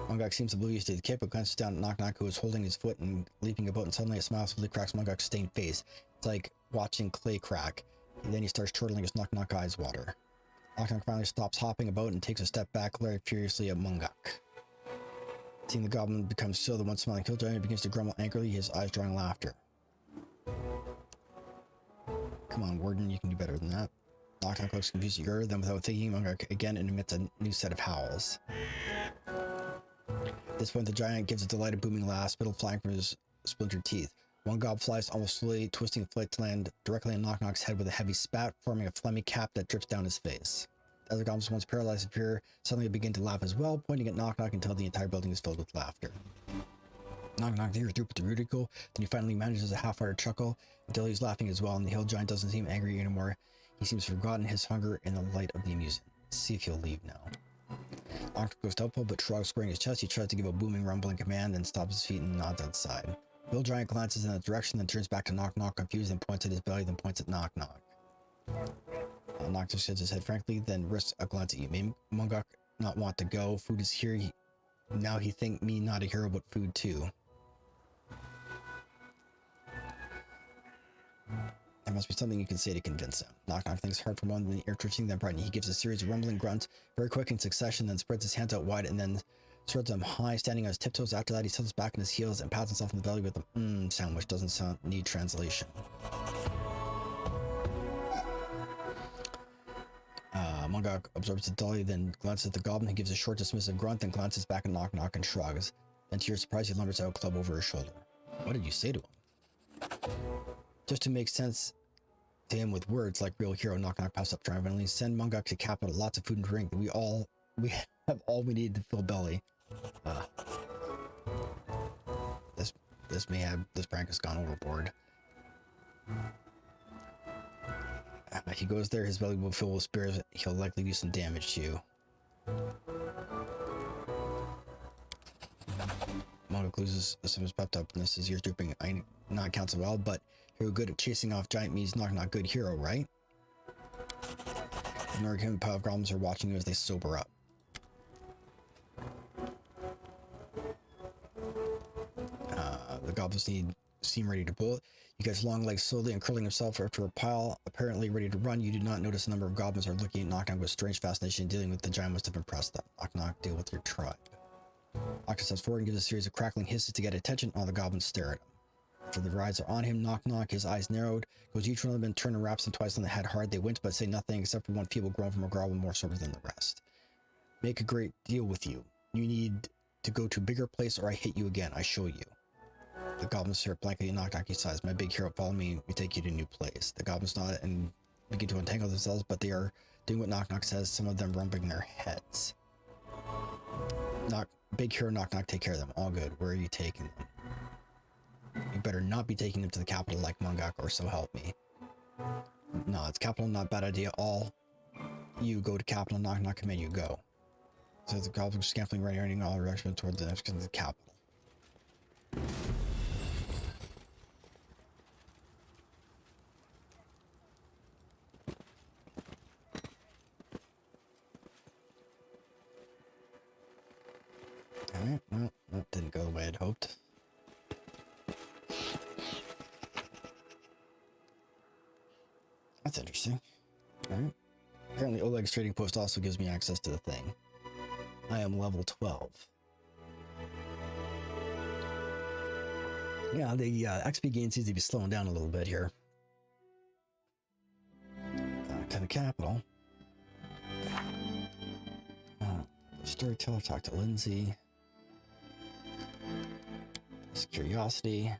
Munguk seems oblivious to the kick, but glances down at Knock Knock, who is holding his foot and leaping about, and suddenly a smile slowly cracks Munguk's stained face. It's like watching clay crack. And then he starts chortling as Knock Knock eyes water. Knock Knock finally stops hopping about and takes a step back, glaring furiously at Munguk. Seeing the goblin become still, the one smiling hill giant begins to grumble angrily, his eyes drawing laughter. Come on, Warden, you can do better than that. Knock Knock looks confused at her, then without thinking, Munguk again emits a new set of howls. At this point, the giant gives a delighted booming laugh, spittle flying from his splintered teeth. One gob flies almost slowly, twisting a flight to land directly on Knock Knock's head with a heavy spat, forming a phlegmy cap that drips down his face. The other goblins, once paralyzed in fear, suddenly begin to laugh as well, pointing at Knock Knock until the entire building is filled with laughter. Knock Knock hears droop with the ridicule, then he finally manages a half-hearted chuckle until he's laughing as well, and the hill giant doesn't seem angry anymore. He seems forgotten his hunger in the light of the amusement. Let's see if he'll leave now. Knock Knock goes doubtful, but shrugs, squaring his chest. He tries to give a booming, rumbling command, then stops his feet and nods outside. Hill giant glances in that direction, then turns back to Knock Knock, confused, and points at his belly, then points at Knock Knock. Knock just shakes his head frankly, then risks a glance at you. May Munguk not want to go. Food is here. Now he think me not a hero, but food too. There must be something you can say to convince him. Knock Knock thinks hard for a moment, then ear twitching, then brightening. He gives a series of rumbling grunts, very quick in succession, then spreads his hands out wide, and then spreads them high, standing on his tiptoes. After that, he settles back on his heels and pats himself in the belly with a sound, which doesn't need translation. Munguk absorbs it dully, then glances at the goblin. He gives a short, dismissive grunt, then glances back at Knock Knock and shrugs. Then, to your surprise, he lumbers out, club over his shoulder. What did you say to him? Just to make sense to him with words like real hero, Knock Knock passed up triumphantly. Send Munguk to capital, lots of food and drink. We have all we need to fill belly. this prank has gone overboard. If he goes there, his belly will fill with spears. He'll likely do some damage to you. Monarch loses some of his pepped upness as you're drooping. I not count so well, but you're good at chasing off giant means not good hero, right? Monarch and Pile of Goblins are watching you as they sober up. The goblins seem ready to bolt. You guys long legs slowly uncurling himself after a pile, apparently ready to run. You do not notice a number of goblins are looking at Knock Knock with strange fascination. Dealing with the giant must have impressed them. Knock Knock, deal with your tribe. Knock steps forward and gives a series of crackling hisses to get attention. All the goblins stare at him. After the rides are on him, Knock Knock, his eyes narrowed, goes each one of them and turn and raps them twice on the head hard. They wince but say nothing except for one feeble groan from a goblin more sober than the rest. Make a great deal with you. You need to go to a bigger place or I hit you again. I show you. The goblins stare blankly at Knock Knock. He sighs, my big hero, follow me. We take you to a new place. The goblins nod and begin to untangle themselves, but they are doing what Knock Knock says, some of them rubbing their heads. Big hero, Knock Knock, take care of them. All good. Where are you taking them? You better not be taking them to the capital like Mungok, or so help me. No, it's capital, not bad idea. All you go to capital, Knock Knock, command you go. So the goblins scampering, running all direction towards the next capital. Alright, well, that didn't go the way I'd hoped. That's interesting. Alright. Apparently Oleg's trading post also gives me access to the thing. I am level 12. Yeah, the XP gain seems to be slowing down a little bit here. Back to the capital. Storyteller, talk to Lindsay. Curiosity.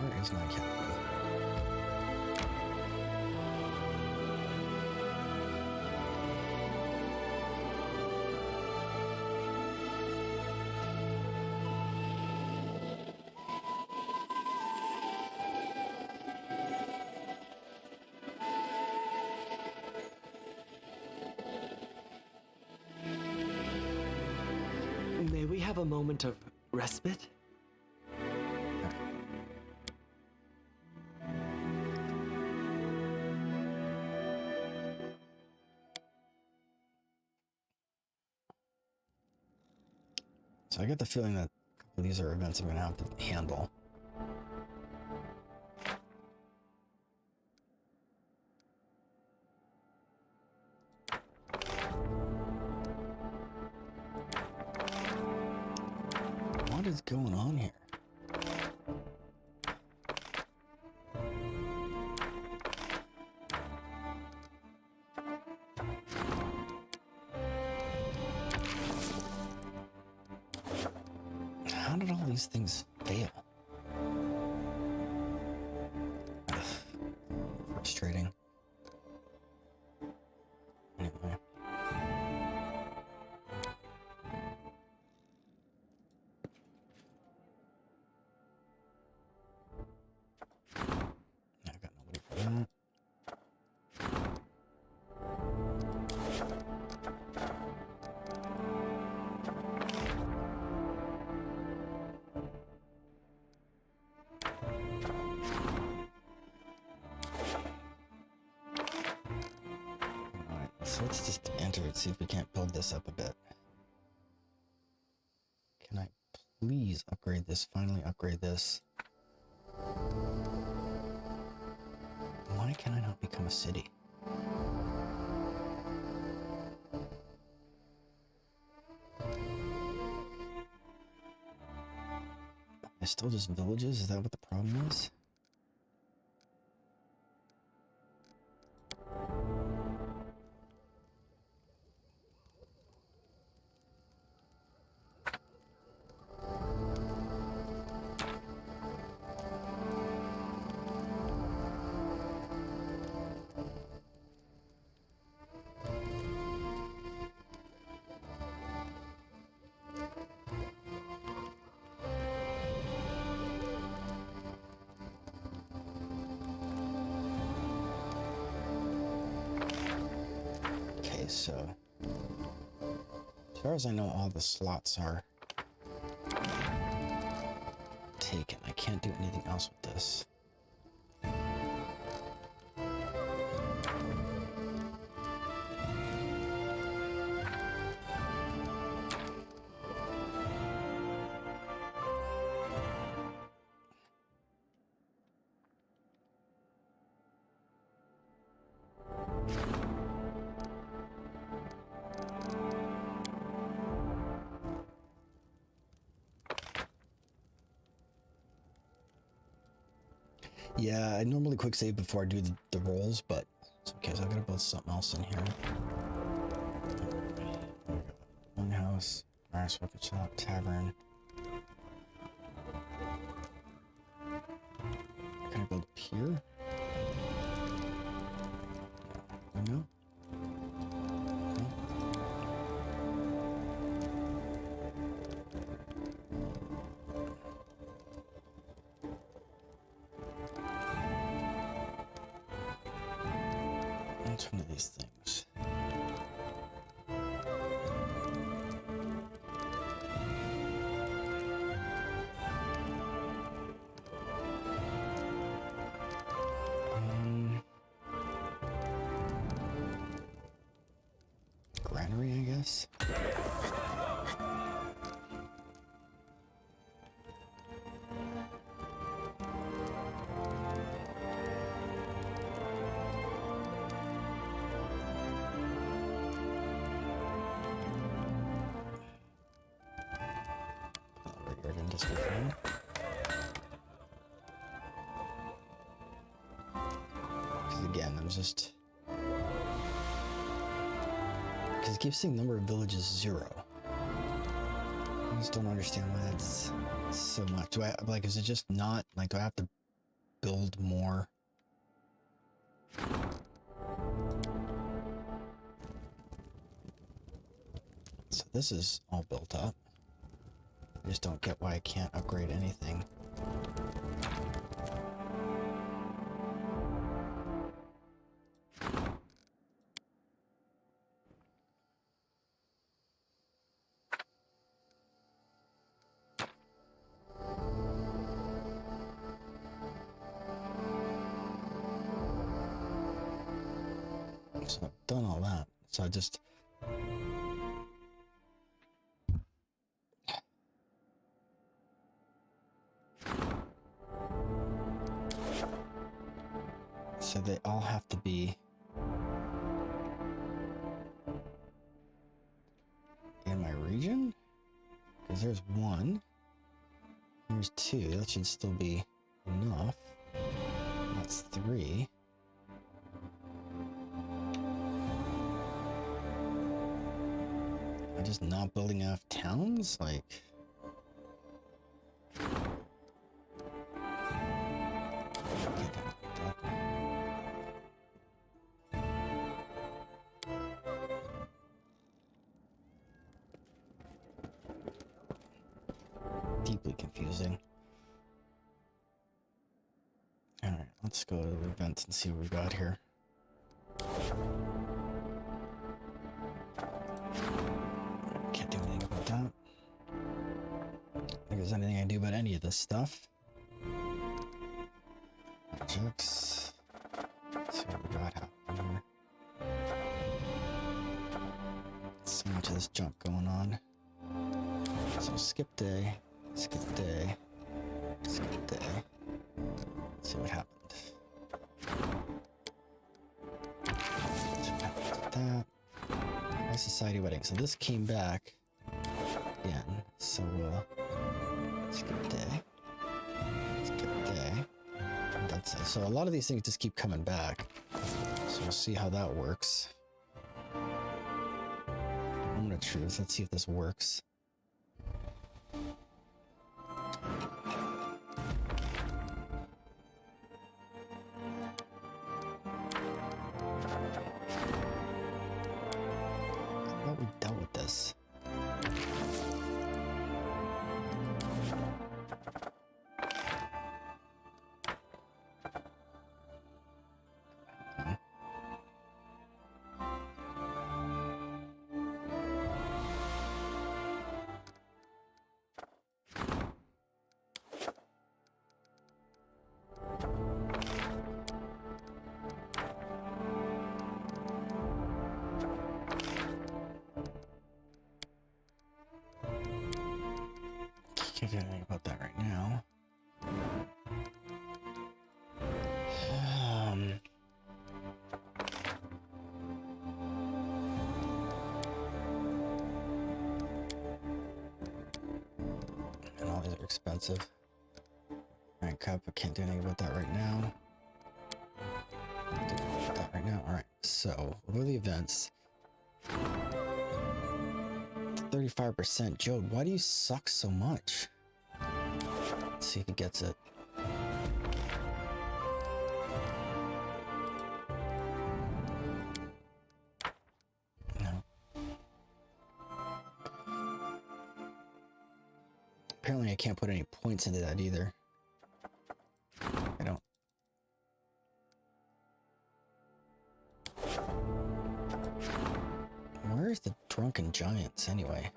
Where is my capital? May we have a moment of respite? So I get the feeling that a couple of these are events I'm going to have to handle. What is going on here? How did all these things fail? Ugh, frustrating. Anyway. I've got nobody for that. Alright, so let's just enter it, see if we can't build this up a bit. Can I please upgrade this? Finally upgrade this. Why can I not become a city? I still just villages? Is that what the problem is? so as far as I know, all the slots are taken. I can't do anything else with this. Yeah, I normally quick save before I do the rolls, but it's okay. So I gotta build something else in here. One house, Mars Weapon Shop, Tavern. Can I build a pier? No. What's one of these things? Granary, I guess. Because again, I'm just... Because it keeps saying number of villages 0. I just don't understand why that's so much. Do I, like, is it just not, like, do I have to build more? So this is all built up. I just don't get why I can't upgrade anything. So I've done all that. So I just... So they all have to be in my region? Because there's 1. There's 2. That should still be enough. That's 3. I'm just not building enough towns? Like... Deeply confusing. Alright, let's go to the events and see what we got here. Can't do anything about that. I think there's anything I can do about any of this stuff. Objects. Let's see what we got happening here. So much of this junk going on. So skip day, skip day, skip day. Let's see what happened. Let's see what happened with that. High society wedding. So this came back again. So we'll skip day, skip day. That's it. So a lot of these things just keep coming back. So we'll see how that works. Moment of truth. Let's see if this works. I thought we dealt with this. expensive. Alright, cup, I can't do anything about that right now. Can't do anything about that right now. Alright, so what are the events? 35%. Jode, why do you suck so much? Let's see if he gets it. No. Apparently I can't put any points into that either. I don't. Where's the drunken giants anyway?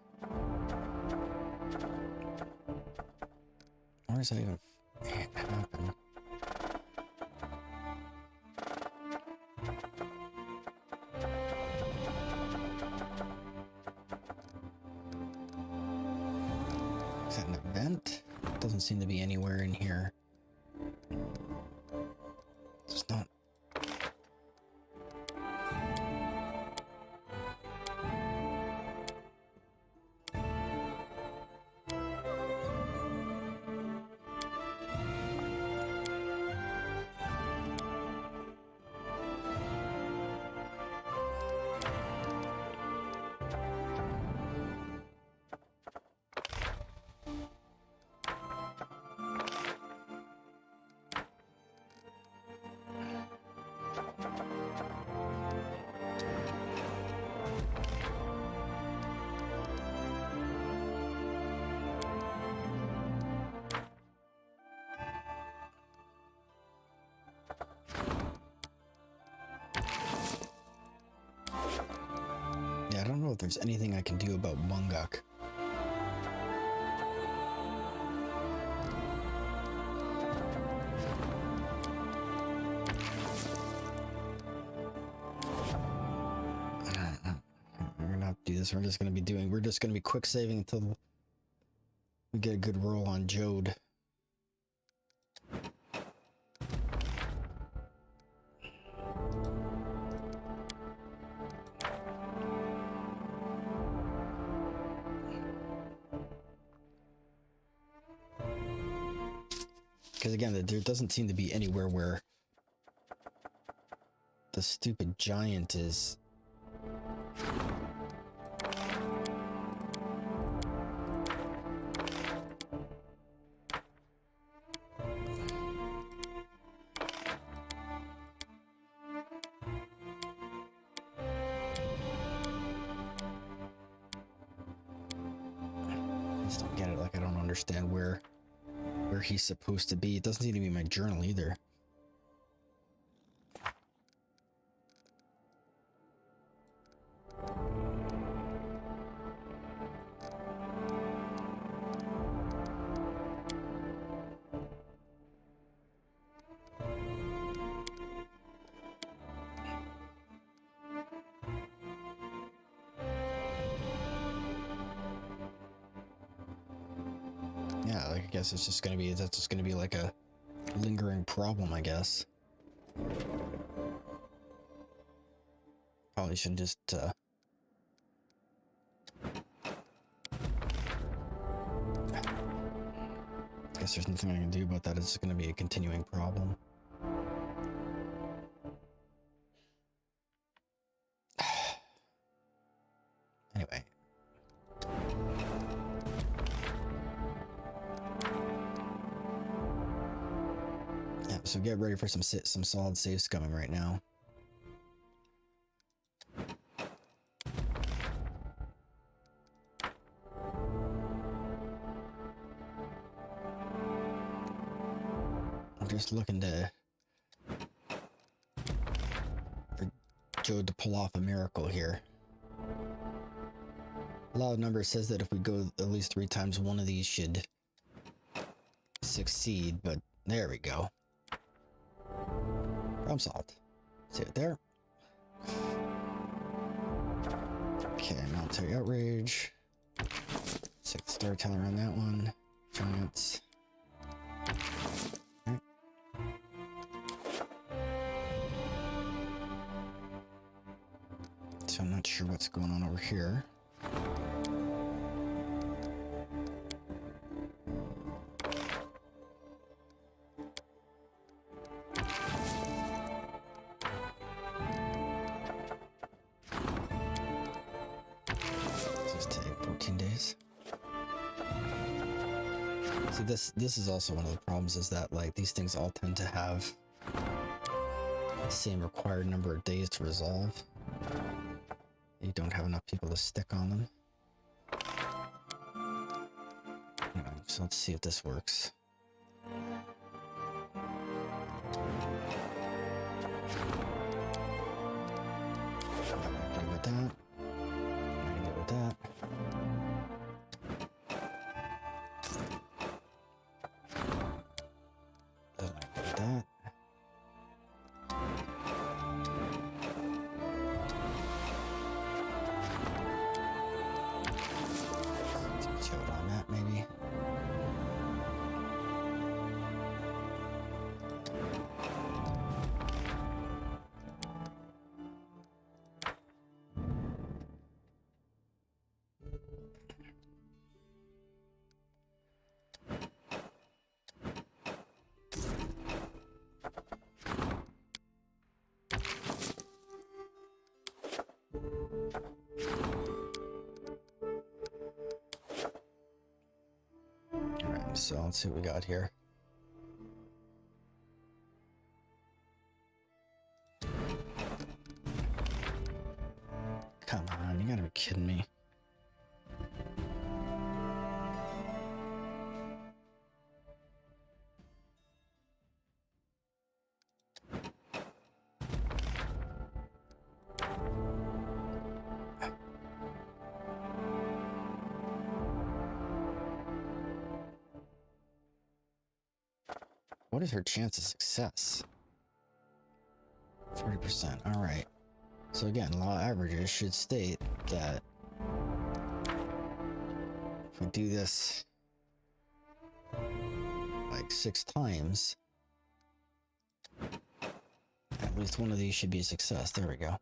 Where does that even happen? Is that an event? Doesn't seem to be anywhere in here. It's not. Yeah, I don't know if there's anything I can do about Munguk. We're gonna have to do this. We're just gonna be quick saving until we get a good roll on Jode. Because again, there doesn't seem to be anywhere where the stupid giant is. I just don't get it. Like, I don't understand where he's supposed to be. It doesn't seem to be in my journal either. Yeah, like, I guess it's just gonna be, that's just gonna be like a lingering problem, I guess. Probably shouldn't just, guess there's nothing I can do about that. It's just gonna be a continuing problem. Anyway. Yeah, so get ready for some solid saves coming right now. I'm just looking for Jode to pull off a miracle here. A lot of numbers says that if we go at least 3 times, one of these should succeed, but there we go. Problem solved. See it there? Okay, military outrage. 6 storyteller on that one. Giants. Right. So I'm not sure what's going on over here. See, this is also one of the problems, is that like these things all tend to have the same required number of days to resolve. You don't have enough people to stick on them. Anyway, so let's see if this works. I'm gonna go with that. I'm gonna go with that. That. Chill on that, maybe. Alright, so let's see what we got here. Come on, you gotta be kidding me. What is her chance of success? 40%. All right. So again, law averages should state that if we do this like 6 times, at least one of these should be a success. There we go.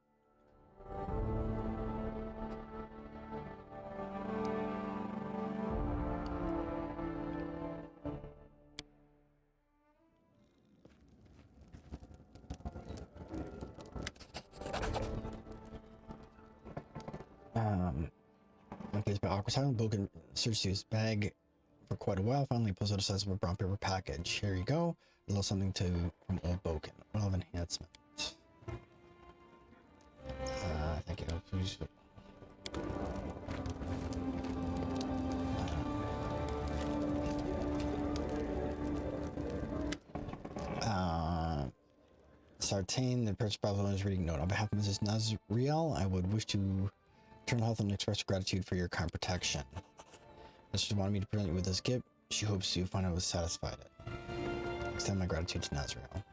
Placed by Aqua Silent, Boken searched his bag for quite a while. Finally pulls out a size of a brown paper package. Here you go. A little something from old Boken. A lot of enhancement. Thank you. Please. Sartain, the purchase problem is reading note. On behalf of Mrs. Nazriel, I would wish to turn health and express gratitude for your kind protection. Mrs. wanted me to present you with this gift. She hopes you find out what satisfied it. Extend my gratitude to Nazriel.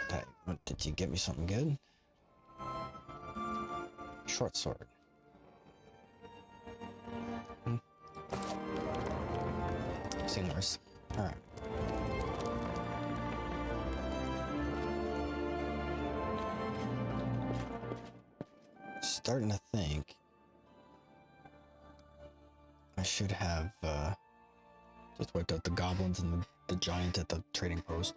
Okay, what, did you get me something good? Short sword. Seen worse. Alright. Starting to think I should have just wiped out the goblins and the giant at the trading post.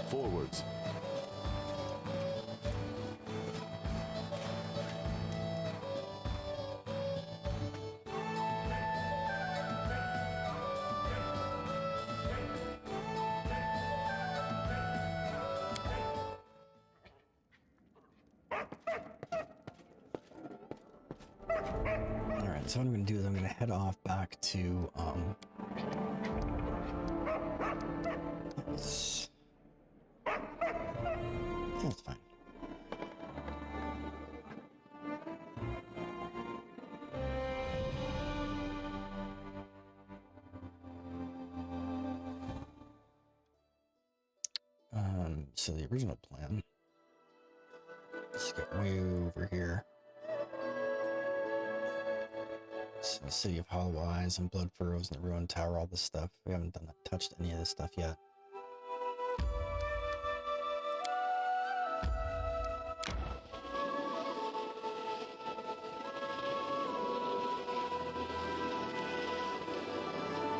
Forwards. Alright, so what I'm going to do is I'm going to head off back to, that's fine. So the original plan is get way over here. It's the City of Hollow Eyes and Blood Furrows and the Ruined Tower, all this stuff. We haven't touched any of this stuff yet.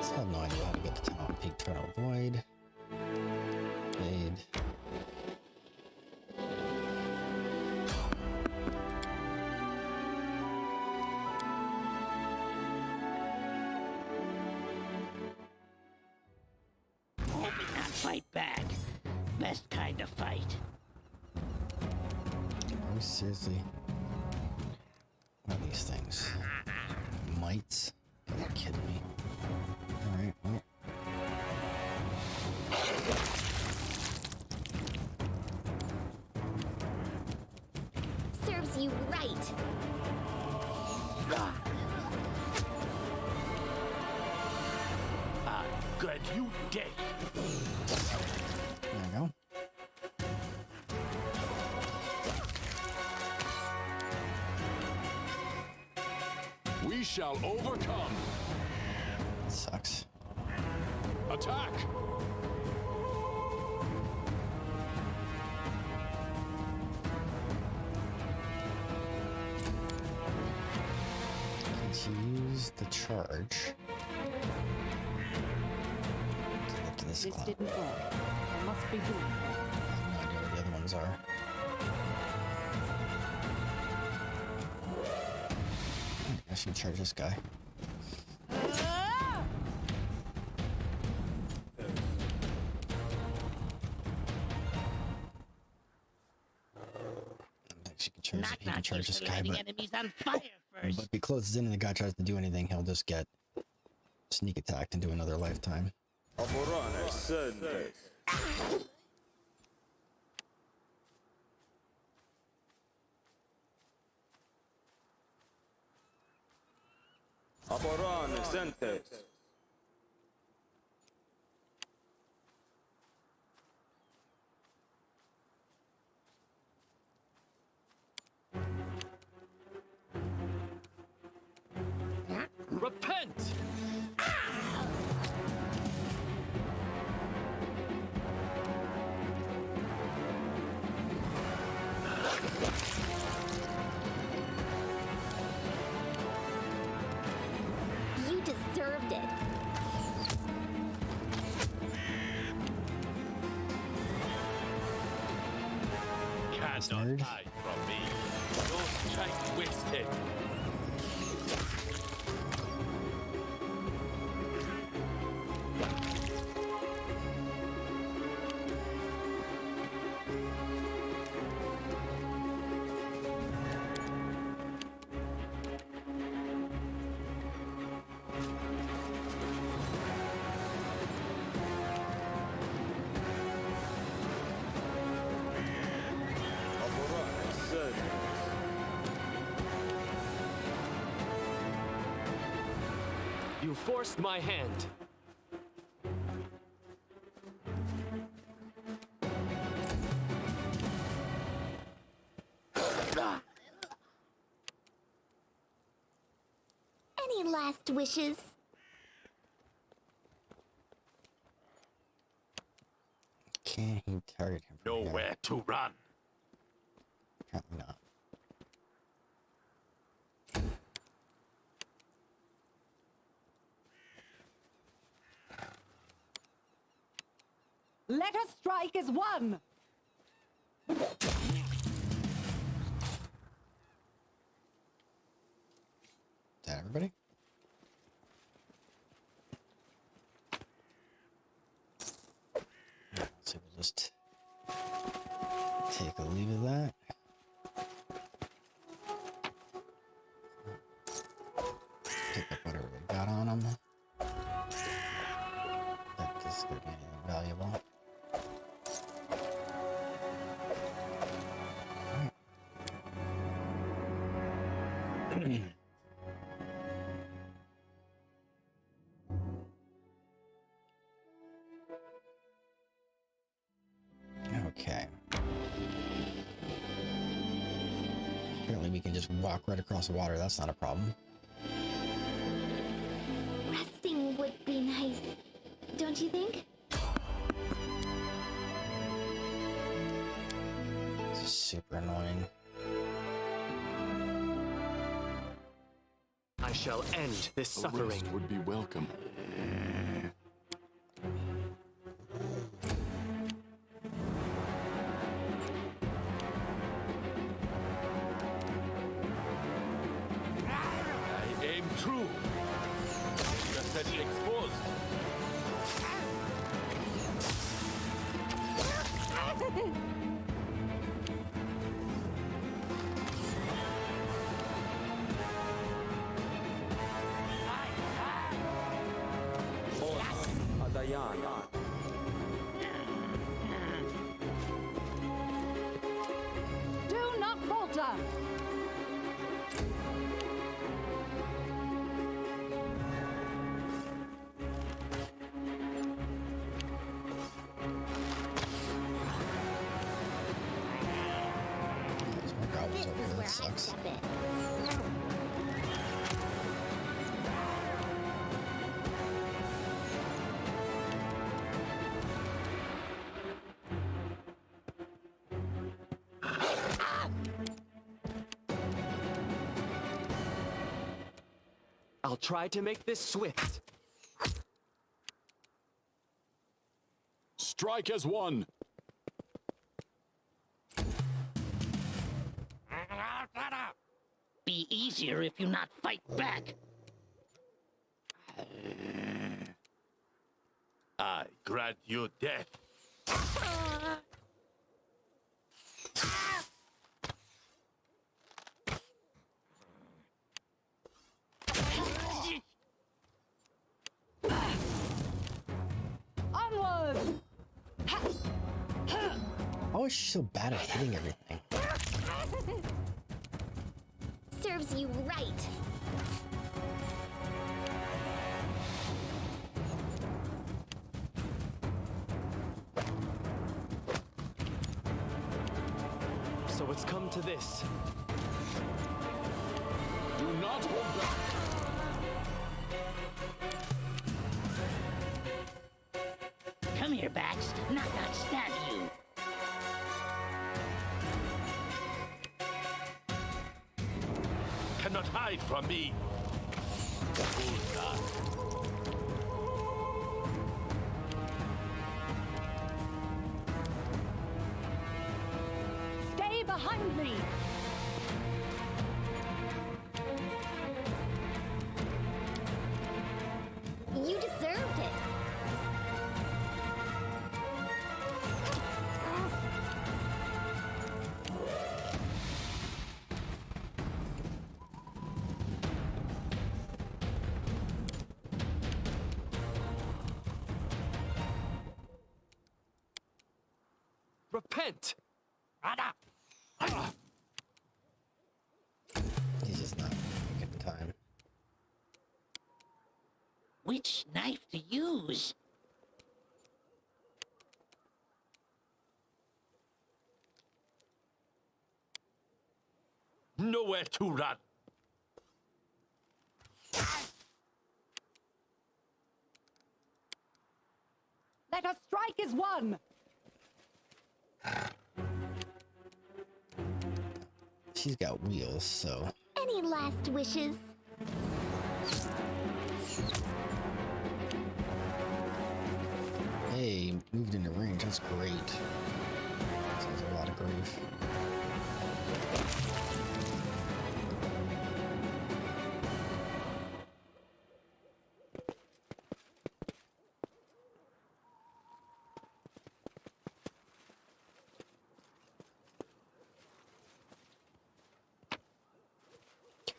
Still have no idea how to get to Town Peak Turtle Void. Fade. Hoping not fight back. Best kind of fight. Oh, seriously. What are these things? Mites? Are you kidding me? Alright, well. Serves you right. Glad you dead. There we go. We shall overcome. Sucks. Attack! Let's use the charge. To get to this This cloud. didn't work. There must be room. I have no idea where the other ones are. I should charge this guy. She can charge, Knock he can knock charge keeps this guy, lighting but enemies on fire first. if he closes in and the guy tries to do anything, he'll just get sneak attacked and do another lifetime. Repent! You deserved it. Cannot Nerd. hide from me. No strike wasted. You forced my hand. Any last wishes? Can he target him from here? Nowhere to run. Apparently not. Let us strike as one! Is that everybody? So we'll just take a leave of that. Pick up whatever we got on them. That this is gonna be anything valuable. Okay. can just walk right across the water. That's not a problem. Resting would be nice, don't you think? This is super annoying. I shall end this A suffering. rest would be welcome. I aim true. Just as exposed. Do not falter! There's more goblins This over is here. where That I sucks. step in. I'll try to make this swift. Strike as one. Be easier if you not fight back. I grant you death. Onward! How is she so bad at hitting everything? Serves you right. So it's come to this. Do not hold back. Come here, Bax. Not stab you. Cannot hide from me. Stay behind me! You deserved it. Repent! He's just not making time. Which knife to use? Nowhere to run. Let us strike as one! She's got wheels, so Any last wishes? hey, moved into range. That's great. Sounds a lot of grief.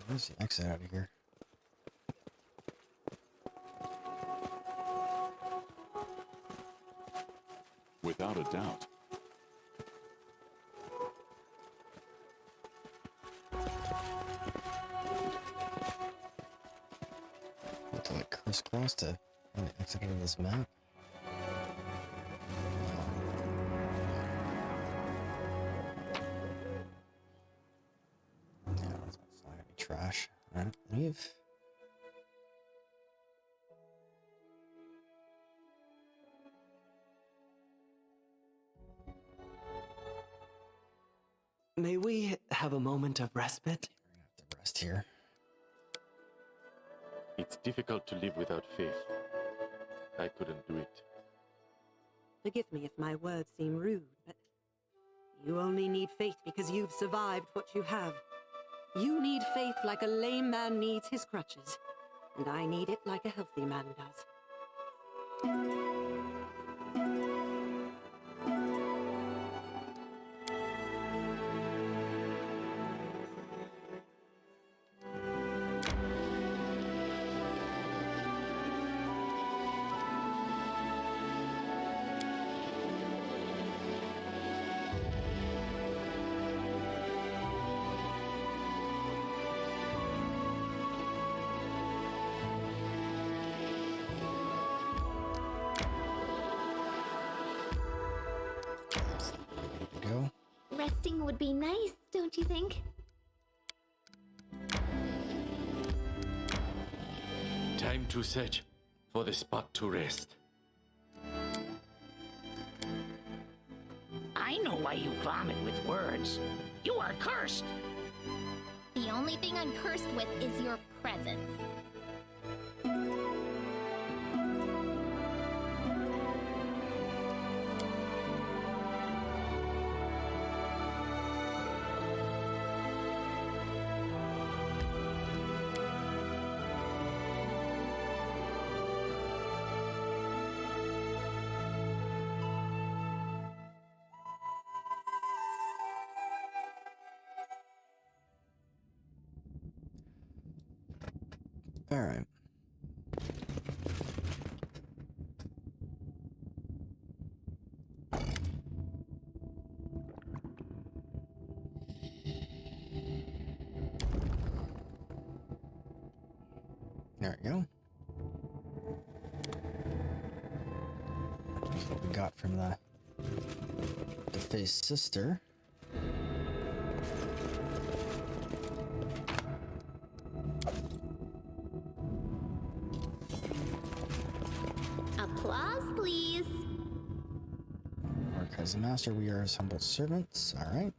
Where's the exit out of here? Without a doubt. Have to like crisscross to find the exit out of this map. Yeah, trash. Alright, leave. May we have a moment of respite? We're gonna have to rest here. It's difficult to live without faith. I couldn't do it. Forgive me if my words seem rude, but you only need faith because you've survived what you have. You need faith like a lame man needs his crutches, and I need it like a healthy man does. Go. Resting would be nice, don't you think? Time to search for the spot to rest. I know why you vomit with words. You are cursed. The only thing I'm cursed with is your presence. All right. There we go. That's what we got from the defaced sister. Applause, please. Work as a master, we are his humble servants. All right.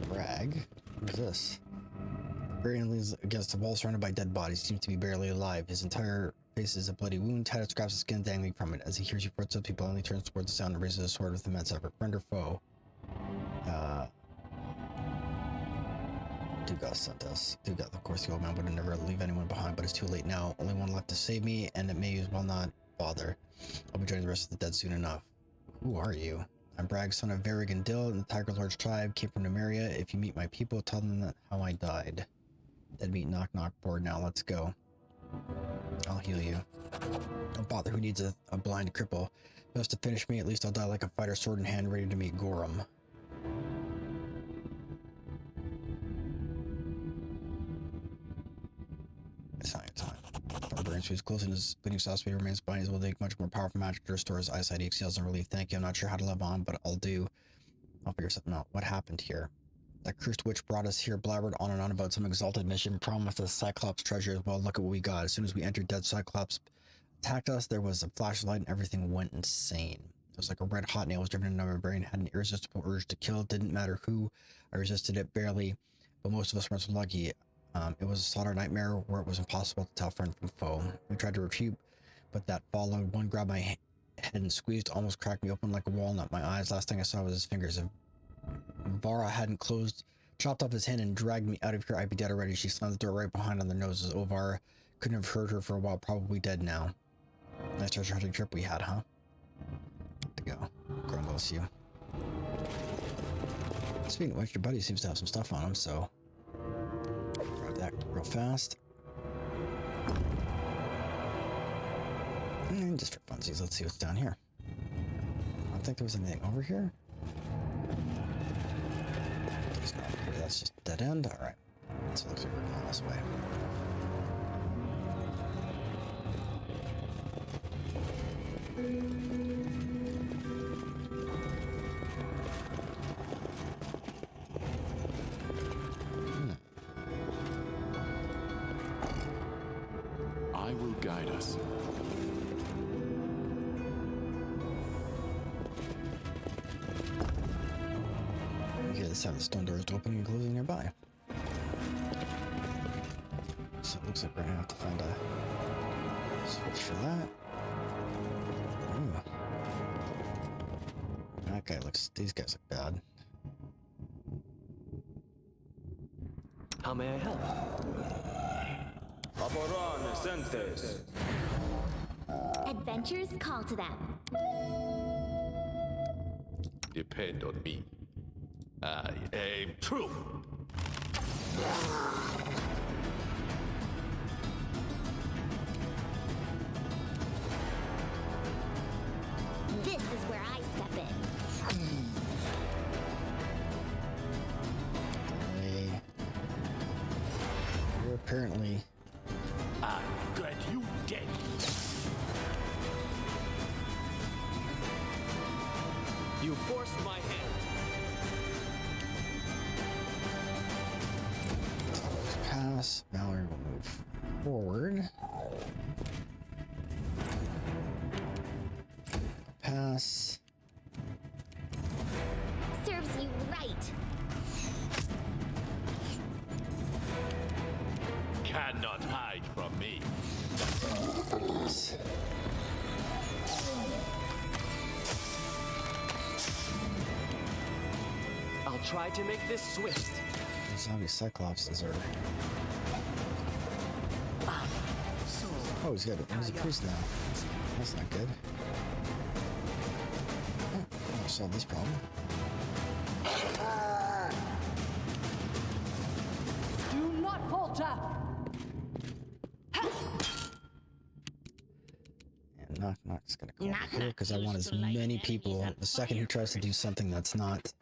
Brag. Who's this? Brandon leans against the wall surrounded by dead bodies. Seems to be barely alive. His entire face is a bloody wound. Tattered scraps of skin dangling from it. As he hears you footsteps, he only turns towards the sound and raises a sword with immense effort. Friend or foe? Dugas sent us. Dugas, of course, the old man would never leave anyone behind, but it's too late now. Only one left to save me, and it may as well not bother. I'll be joining the rest of the dead soon enough. Who are you? I'm Bragg, son of Varrig and Dill, and the Tiger Lord's tribe. Came from Numeria. If you meet my people, tell them that how I died. Dead meat, knock, knock, board. Now let's go. I'll heal you. Don't bother. Who needs a blind cripple? Best to finish me. At least I'll die like a fighter, sword in hand, ready to meet Gorham. It's not your time. Barbarian sweeps close in his bleeding sauce, but he remains blind. He will take much more powerful magic to restore his eyesight. He exhales in relief. Thank you. I'm not sure how to live on, but I'll do. I'll figure something out. What happened here? That cursed witch brought us here, blabbered on and on about some exalted mission, promised us Cyclops treasure. Well, look at what we got. As soon as we entered, dead Cyclops attacked us. There was a flashlight and everything went insane. It was like a red hot nail was driven into my brain. Had an irresistible urge to kill. Didn't matter who. I resisted it barely, but most of us weren't so lucky. It was a slaughter nightmare where it was impossible to tell friend from foe. We tried to refute, but that followed. One grabbed my head and squeezed, almost cracked me open like a walnut. My eyes, last thing I saw was his fingers. If Vara hadn't closed, chopped off his hand and dragged me out of here, I'd be dead already. She slammed the door right behind on the noses. Oh, Vara, couldn't have heard her for a while, probably dead now. Nice treasure hunting trip we had, huh? To go. Grum bless you. Speaking of which, your buddy seems to have some stuff on him, so grab that real fast. And just for funsies, let's see what's down here. I don't think there was anything over here. There's not here. That's just dead end. All right. So it looks like we're going this way. guide us. You hear the sound of stone doors opening and closing nearby. So it looks like we're gonna have to find a switch for that. Ooh. That guy looks, these guys look bad. How may I help? Adventures call to them. Depend on me. I aim true. This is where I step in. You're apparently I'm glad you dead. You forced my hand. pass. Mallory will move forward. Pass. Serves you right. Cannot hide from me. I'll try to make this swift. Zombie Cyclopses are. So Oh, he's a priest now. That's not good. Oh, I'll solve this problem. Do not falter! And Knock Knock's gonna go over here because I want as many people. The second he tries to do something that's not.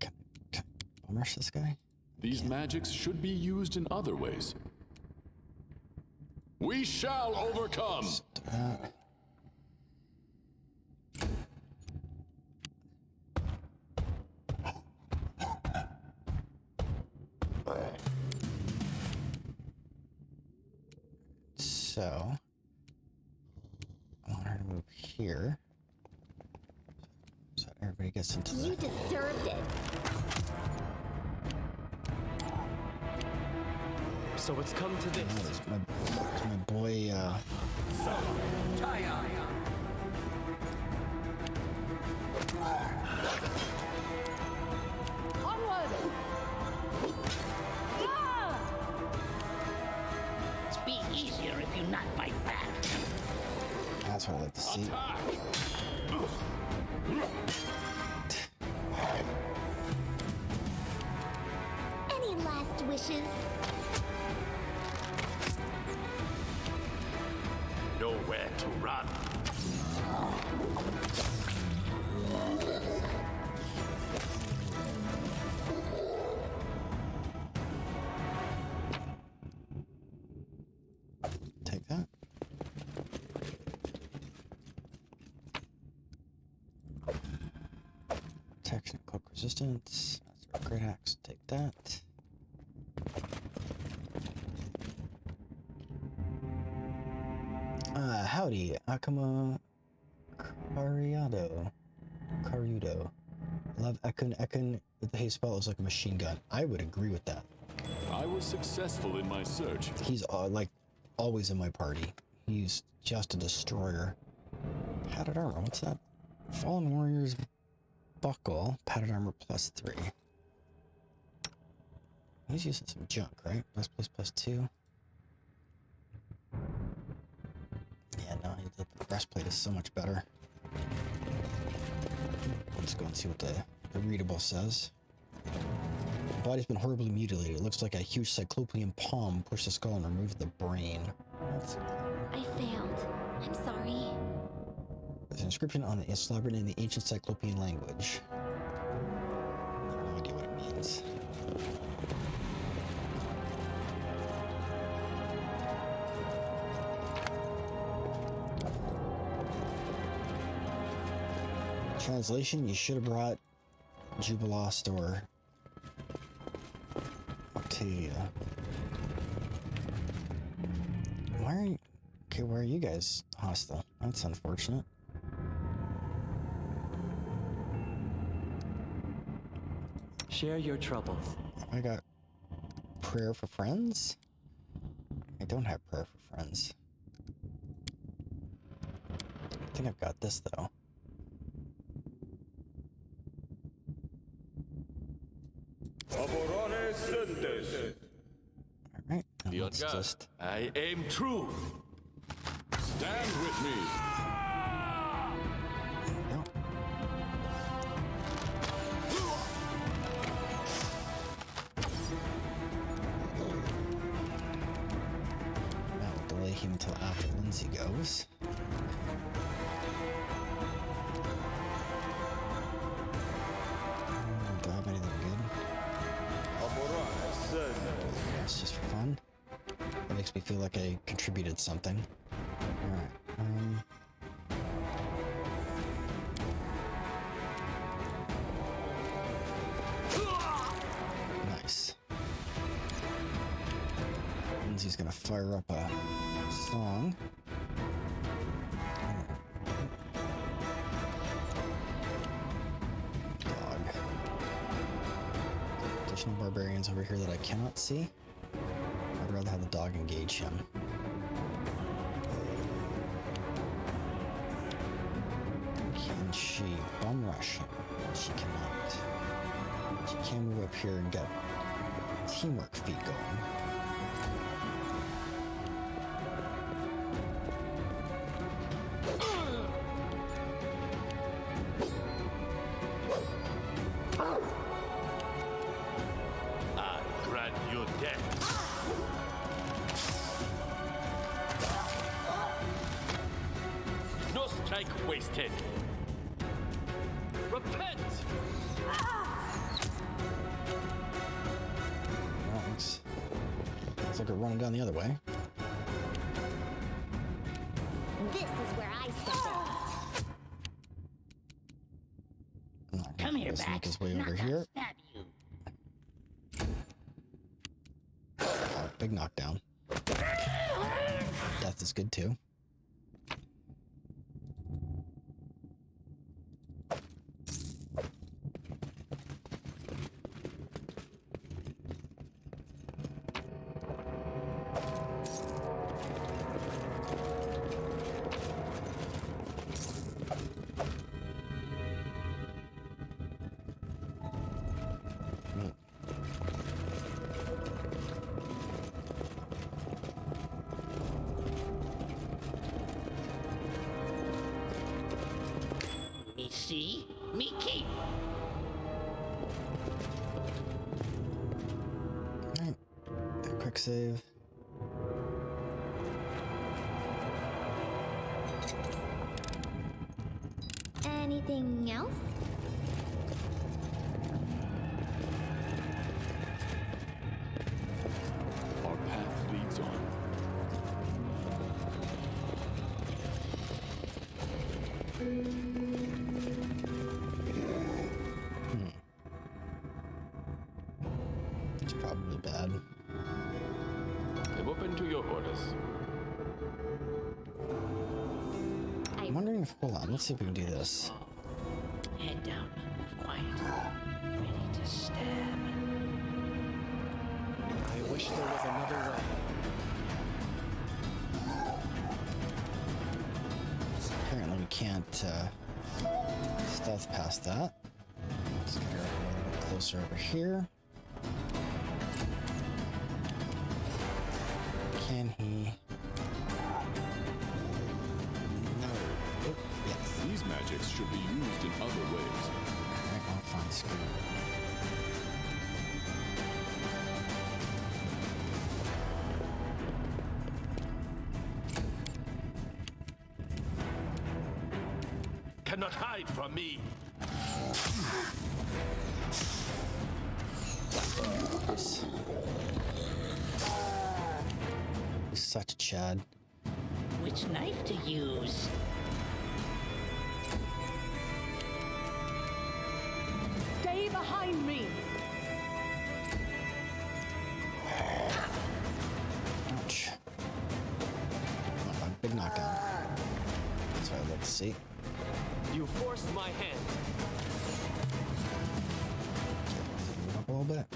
Can I bum rush this guy? These magics should be used in other ways. We shall overcome! Do that. So, I want her to move here. So everybody gets into You the... deserved it. So it's come to this. There's my boy, Onward! Ah! It'd be easier if you not fight back. that's what I like to see. Any last wishes? Nowhere to run. Take that. Protection and cloak resistance. That's our great axe. Take that. Howdy, Akama Carudo. Love Ekun with the haste spell is like a machine gun. I would agree with that. I was successful in my search. He's like always in my party. He's just a destroyer. Padded armor, what's that? Fallen Warrior's Buckle, padded armor +3. He's using some junk, right? +++2. Yeah, no, the breastplate is so much better. Let's go and see what the readable says. The body's been horribly mutilated. It looks like a huge cyclopean palm pushed the skull and removed the brain. I failed. I'm sorry. There's an inscription on the slabbered in the ancient cyclopean language. I have no idea what it means. Translation, you should have brought Jubilost or Octavia. Why are you... Okay, why are you guys hostile? That's unfortunate. Share your troubles. I got prayer for friends? I don't have prayer for friends. I think I've got this, though. Alright, now let's just... I aim true. Stand with me. No. That will delay him until after Lindsay goes. Do I have anything good? It's just for fun. That makes me feel like I contributed something. Alright, nice. Lindsay's gonna fire up a song. Dog. Additional barbarians over here that I cannot see. I'd rather have the dog engage him. Can she bum rush him? She cannot. She can move up here and get teamwork feat going. I grant you death. No strike wasted. Repent! Well, looks like we're running down the other way. This is where I step in. Come here, Let's Bax. make his way over Knock, here. stab you. Oh, big knockdown. Death is good too. Me see, me keep. Alright. Quick save. Anything else? Our path leads on. It's probably bad. I'm open to your orders. I'm wondering if... Hold on, let's see if we can do this. Head down, move quiet. Ready to stab. I wish there was another way. So apparently we can't stealth past that. Let's get her a little bit closer over here. Can he? No. Oh, yes. These magics should be used in other ways. Alright, well, fine, screw it. Cannot hide from me. He's such a Chad. Which knife to use? Stay behind me. Ouch. big knockdown. That's what I'd like to see. You forced my hand. Move up a little bit.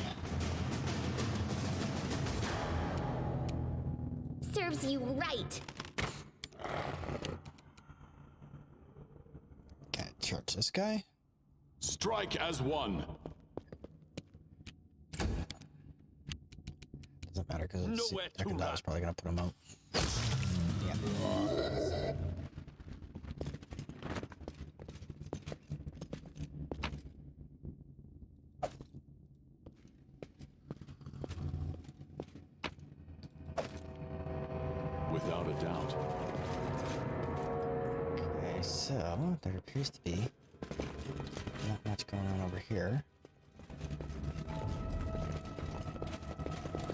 Serves you right. Okay, charge this guy. Strike as one. Doesn't matter because Nowhere to second dot is probably gonna put him out. Yeah. Without a doubt. Okay, so there appears to be not much going on over here.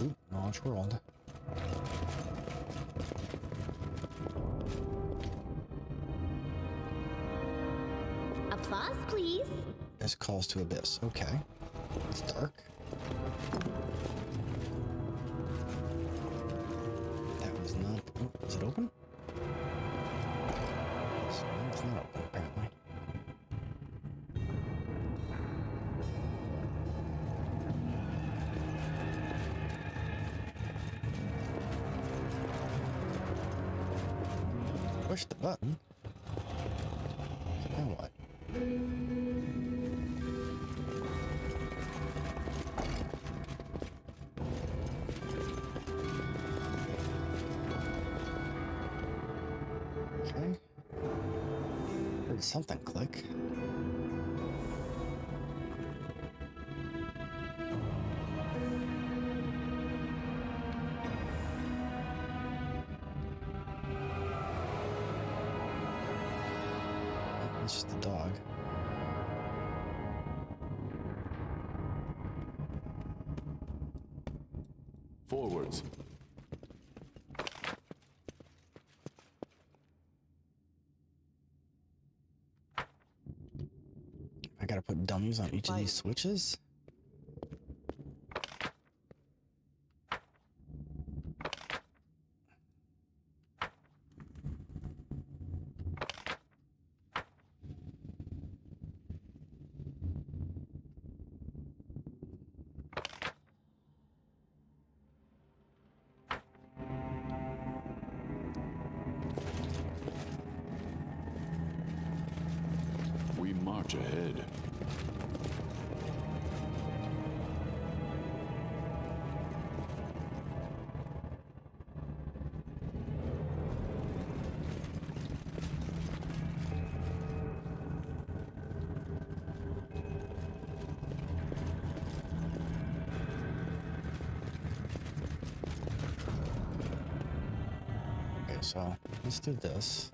Oop, launch world. Applause, please. This calls to abyss. Okay. It's dark. That was not. Oh, is it open? It's not open, apparently. Push the button. Now what? Okay. Heard something click. It's just a dog. Forwards. I gotta put dummies on each of these switches. We march ahead. Okay, so let's do this.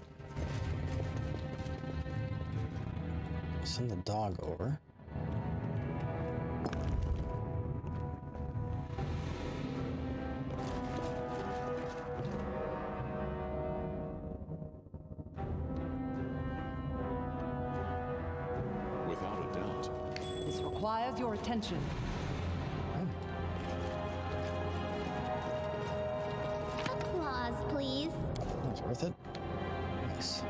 Send the dog over. Without a doubt. This requires your attention. Applause, please. That's worth it. Nice.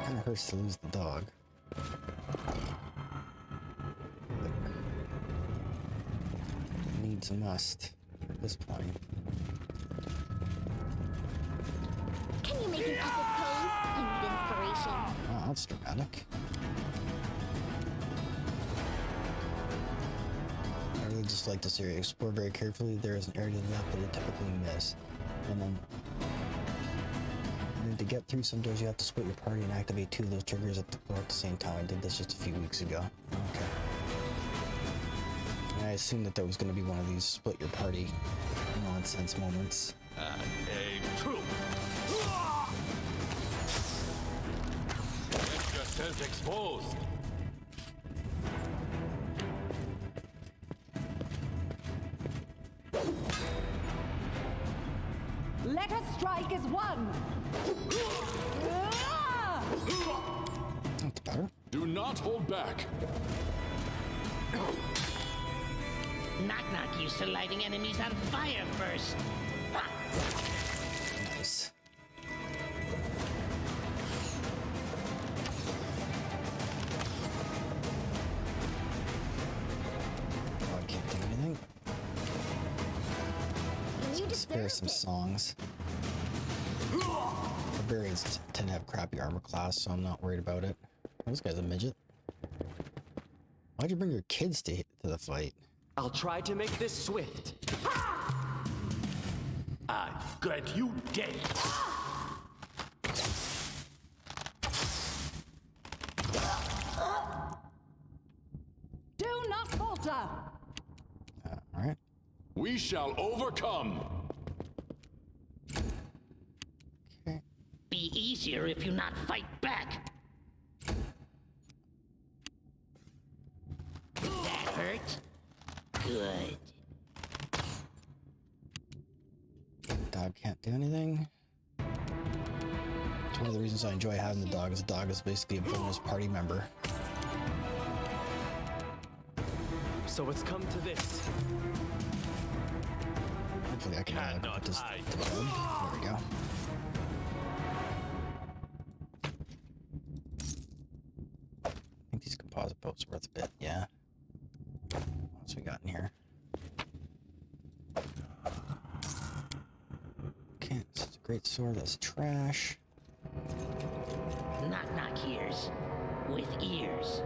Kind of hurts to lose the dog. Needs a must at this point. Can you make an epic pose? I need inspiration. Oh, that's dramatic. I really just like this area. Explore very carefully. There is an area to the left that you typically miss. And then to get through some doors, you have to split your party and activate two of those triggers at the same time. I did this just a few weeks ago. Okay. And I assumed that there was going to be one of these split your party nonsense moments. A troop. Get yourself exposed. Let us strike as one. That's better. Do not hold back. Knock Knock used to lighting enemies on fire first. There's some songs. Barbarians tend to have crappy armor class, so I'm not worried about it. Oh, this guy's a midget. Why'd you bring your kids to the fight? I'll try to make this swift. I grant you death. Do not falter! Alright. We shall overcome. Okay. Be easier if you not fight back. That hurt? Good. Dog can't do anything. It's one of the reasons I enjoy having the dog, is the dog is basically a bonus party member. So it's come to this. Hopefully I can put this to bed. There we go. I think these composite boats are worth a bit, yeah. What else we got in here? Okay, this is a great sword, that's trash. Knock knock ears. With ears.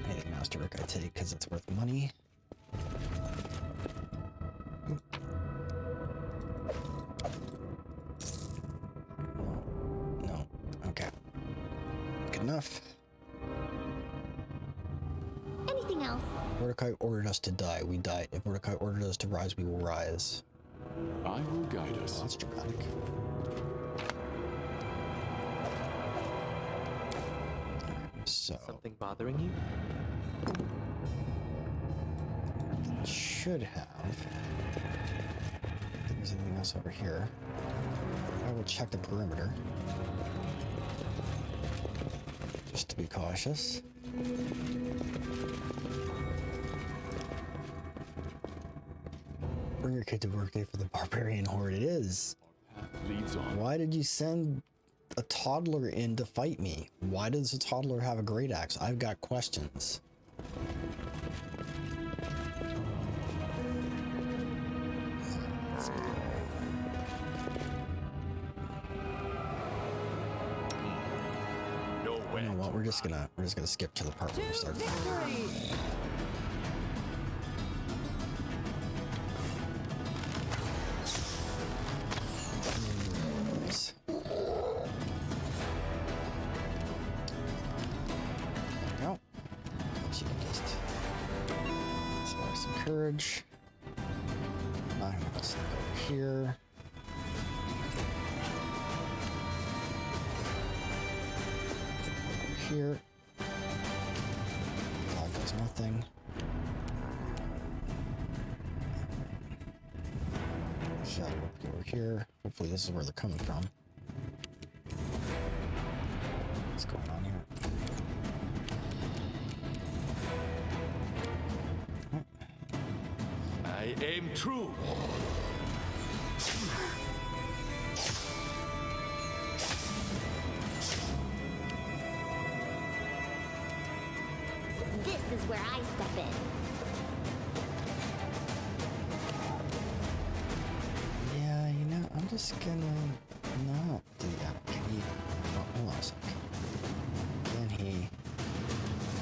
Anything masterwork I take because it's worth money. No. Okay. Good enough. Anything else? Mordecai ordered us to die. We died. If Mordecai ordered us to rise, we will rise. I will guide us. That's dramatic. So, Something bothering you? should have. If there's anything else over here. I will check the perimeter. Just to be cautious. Bring your kid to work day for the barbarian horde. It is. Path leads on. Why did you send a toddler in to fight me? Why does a toddler have a great axe? I've got questions. You know what? We're just gonna skip to the part where we start fighting. Victory! Nice. No. So you can just inspire some courage. Now I'm gonna sneak over here. Over here. Dog does nothing. Shadow up over here. Hopefully this is where they're coming from. What's going on here? I aim true. This is where I step in. Yeah, you know, I'm just gonna not do that. Can he? Oh, hold on a sec. Can he?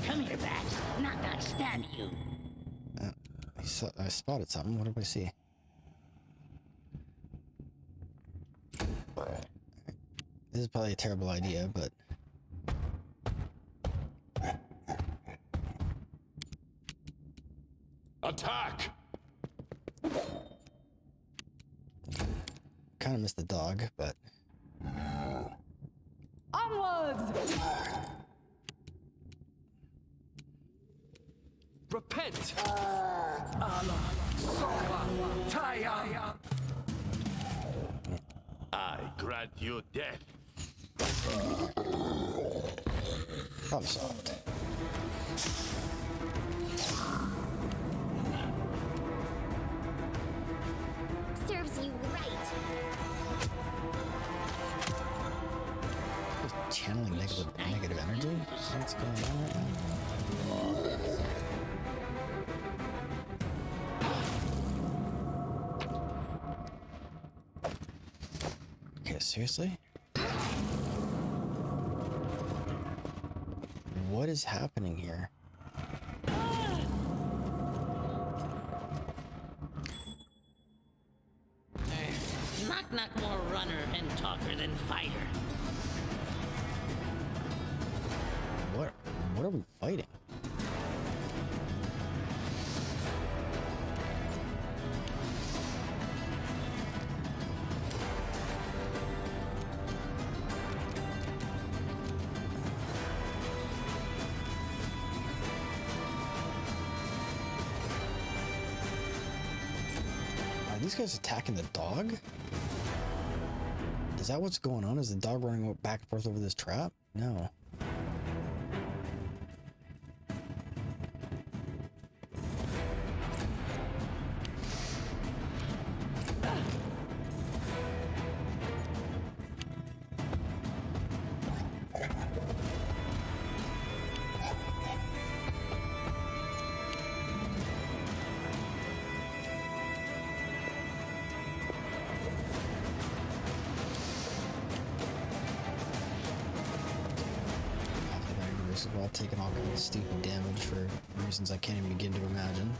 Come here, Bats. Knock knock stab you. I spotted something. What did I see? This is probably a terrible idea, but Attack! kind of missed the dog. But Onwards! Repent! I grant you death. problem solved. Serves you right. Just channeling negative energy? What's going on right now? Seriously? What is happening here? Knock more runner and talker than fighter. What are we fighting? Are these guys attacking the dog? Is that what's going on? Is the dog running back and forth over this trap? No. While taking all kinds of stupid damage for reasons I can't even begin to imagine.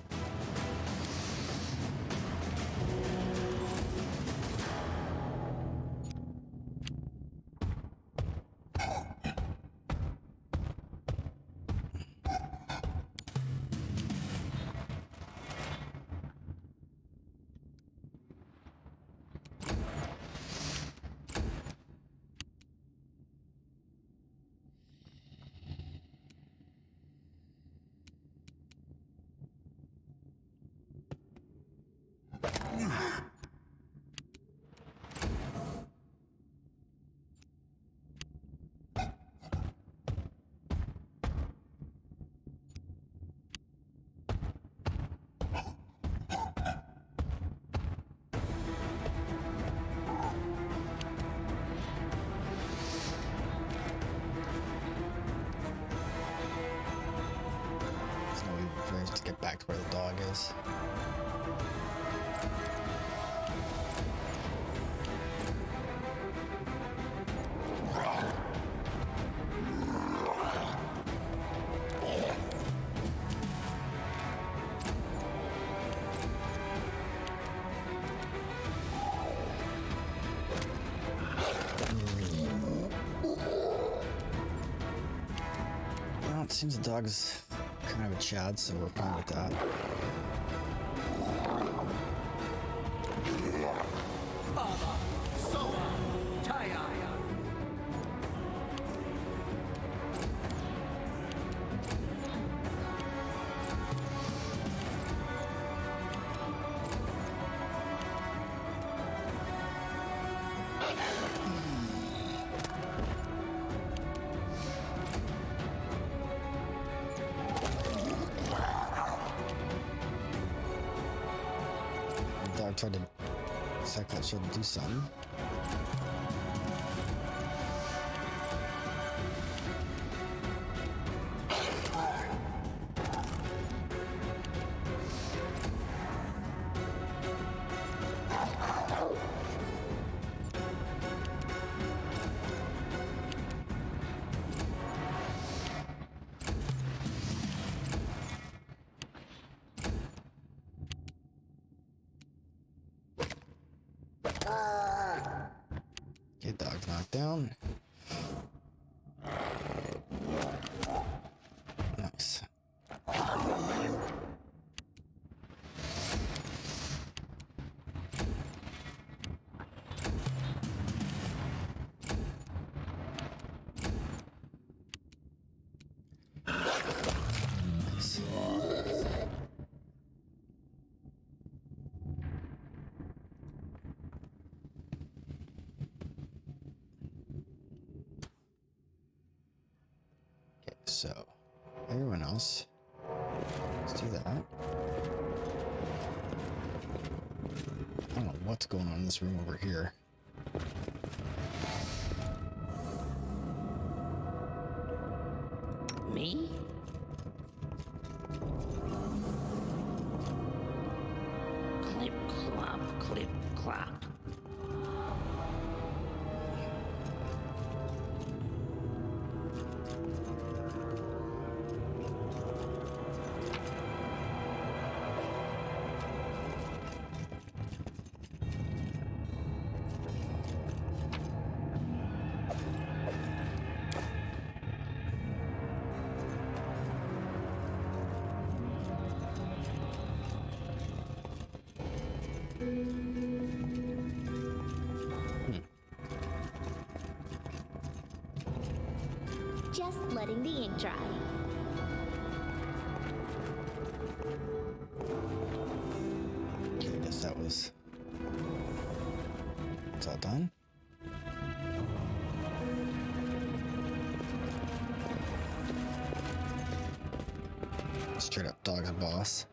To get back to where the dog is. Well, it seems the dog's kind of a Chad, so we're fine with that. Tried to suck that shit to do something. Okay, dog's knocked down. Nice. Nice. So, everyone else, let's do that. I don't know what's going on in this room over here. Me? Clip, clop, clip, clop. Just letting the ink dry. Okay, I guess that was... Is that done? Straight up dog's boss.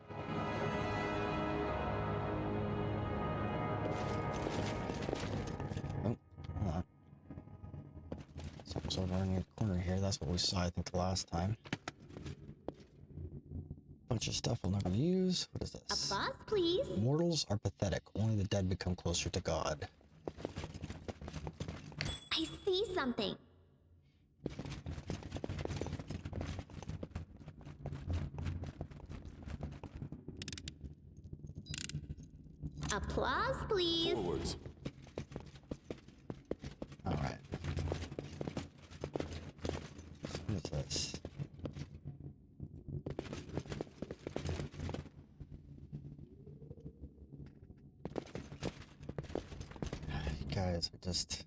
Oh, hold on. Something's over in the corner here. That's what we saw, I think, the last time. Bunch of stuff I'm not going to use. What is this? Applause, please. Mortals are pathetic. Only the dead become closer to God. I see something. Applause, please. Forwards. All right. What is this? You guys are just...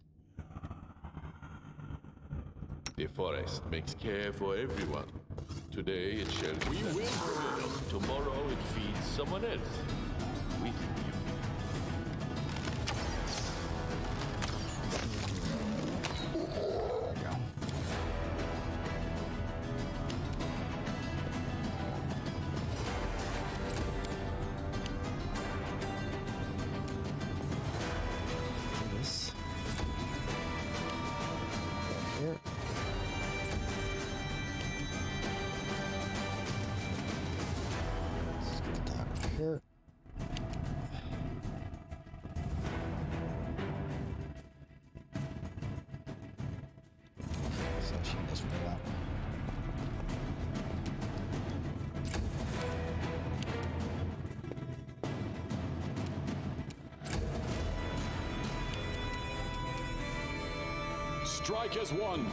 The forest makes care for everyone. Today it shelters We will prevail. Tomorrow it feeds someone else. With you. There we go. This. Here. Let's get the doctor here. So she does really well. Strike as one.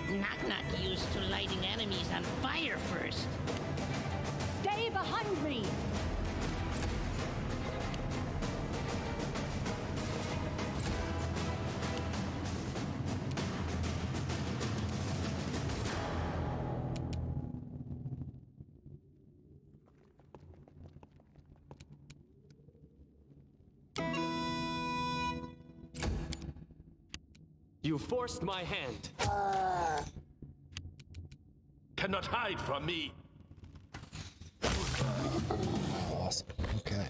Knock-knock used to lighting enemies on fire first. Stay behind me! You forced my hand. Cannot hide from me. Awesome. Okay.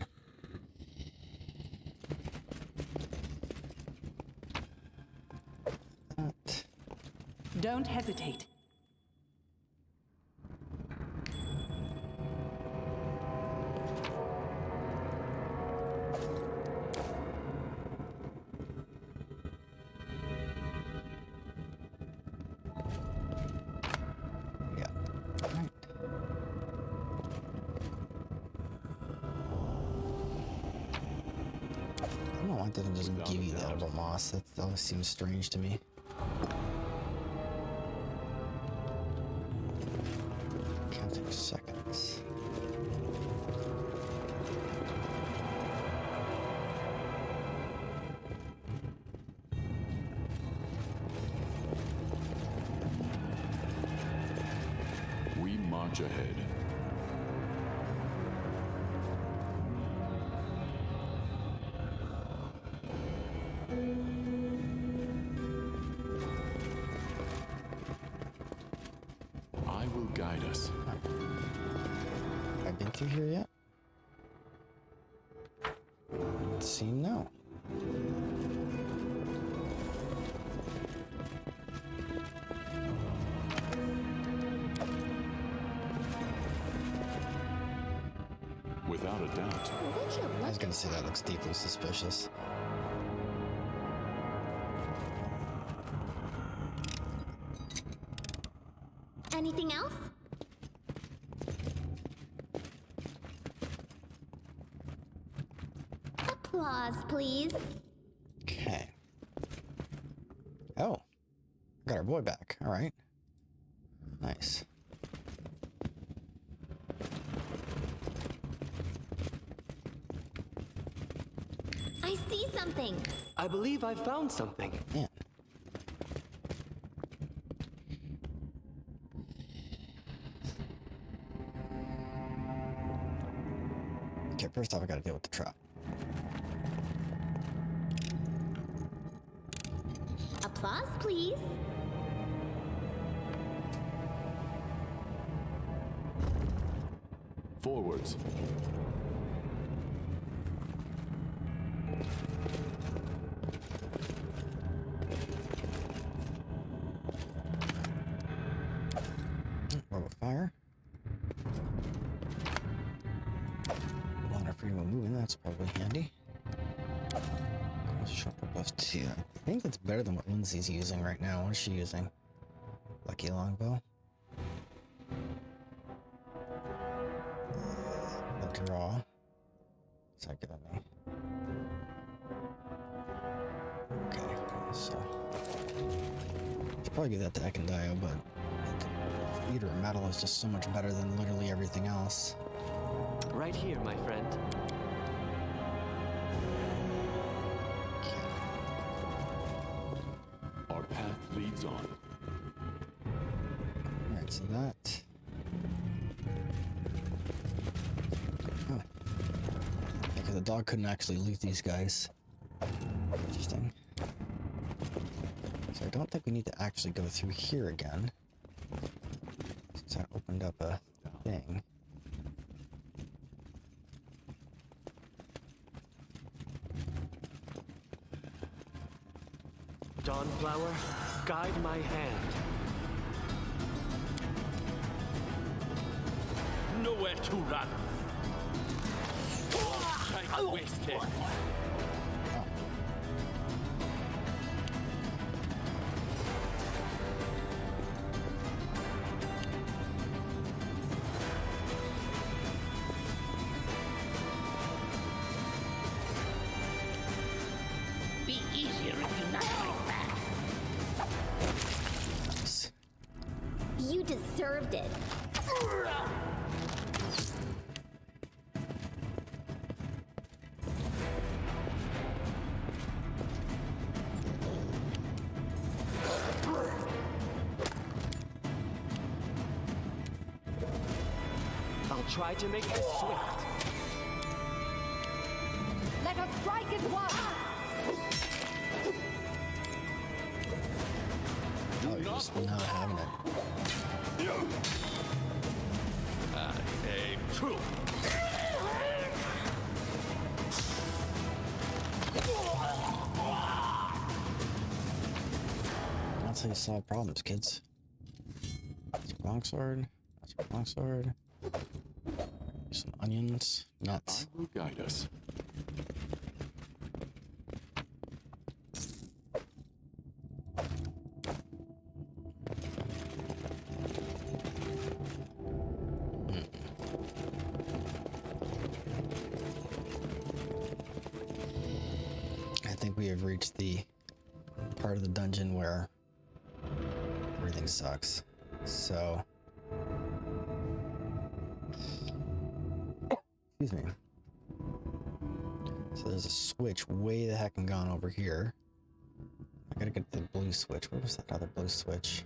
That. Don't hesitate. Yeah. All right. I don't know why it doesn't just give you that little moss. That always seems strange to me. Counting seconds. We march ahead. I will guide us. Have I been through here yet? Let's see, no. Without a doubt. Would you I was look? gonna say that looks deeply suspicious. Anything else? Applause, please. Okay. Oh. Got our boy back. All right. Nice. I see something. I believe I found something. Man, First off, I gotta deal with the trap. Applause, please. Forwards. Robe of fire. A lot of freedom of movement, that's probably handy. Sharper buff 2. I think that's better than what Lindsay's using right now. What is she using? Lucky longbow. The draw. What's that giving me? Okay, so should probably give that to Ekandio, but Eater of Metal is just so much better than literally everything else. Right here, my friend. Our path leads on. Alright, so that. Oh. Because the dog couldn't actually loot these guys. Interesting. So I don't think we need to actually go through here again. Since I opened up a thing. Dawnflower, guide my hand. Nowhere to run. Time wasted. Be easier if you not fight back. Nice. You deserved it. I'll try to make this swift. Let us strike as one! Oh, you're just not having it. Aim true. That's how you solve problems, kids. That's a longsword. That's a longsword. Some onions. Nuts. I will guide us. I think we have reached the part of the dungeon where everything sucks. So, excuse me. So there's a switch way the heck and gone over here. I gotta get the blue switch. Where was that other blue switch?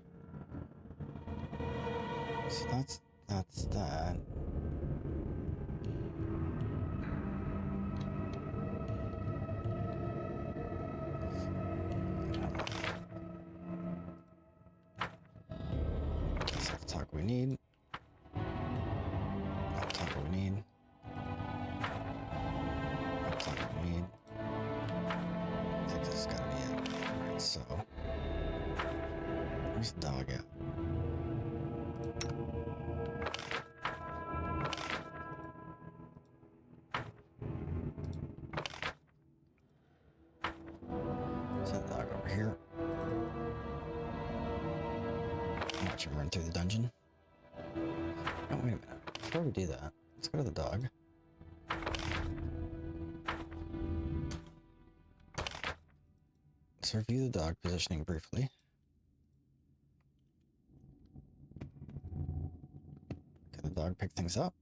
So that's that. That's the talk we need. That's the talk we need. That's the talk we need. I think this has gotta be it. Alright, so where's the dog at? Is that dog over here? Watch him run through the dungeon. Oh, wait a minute. Before we do that, let's go to the dog. Let's review the dog positioning briefly. Can the dog pick things up?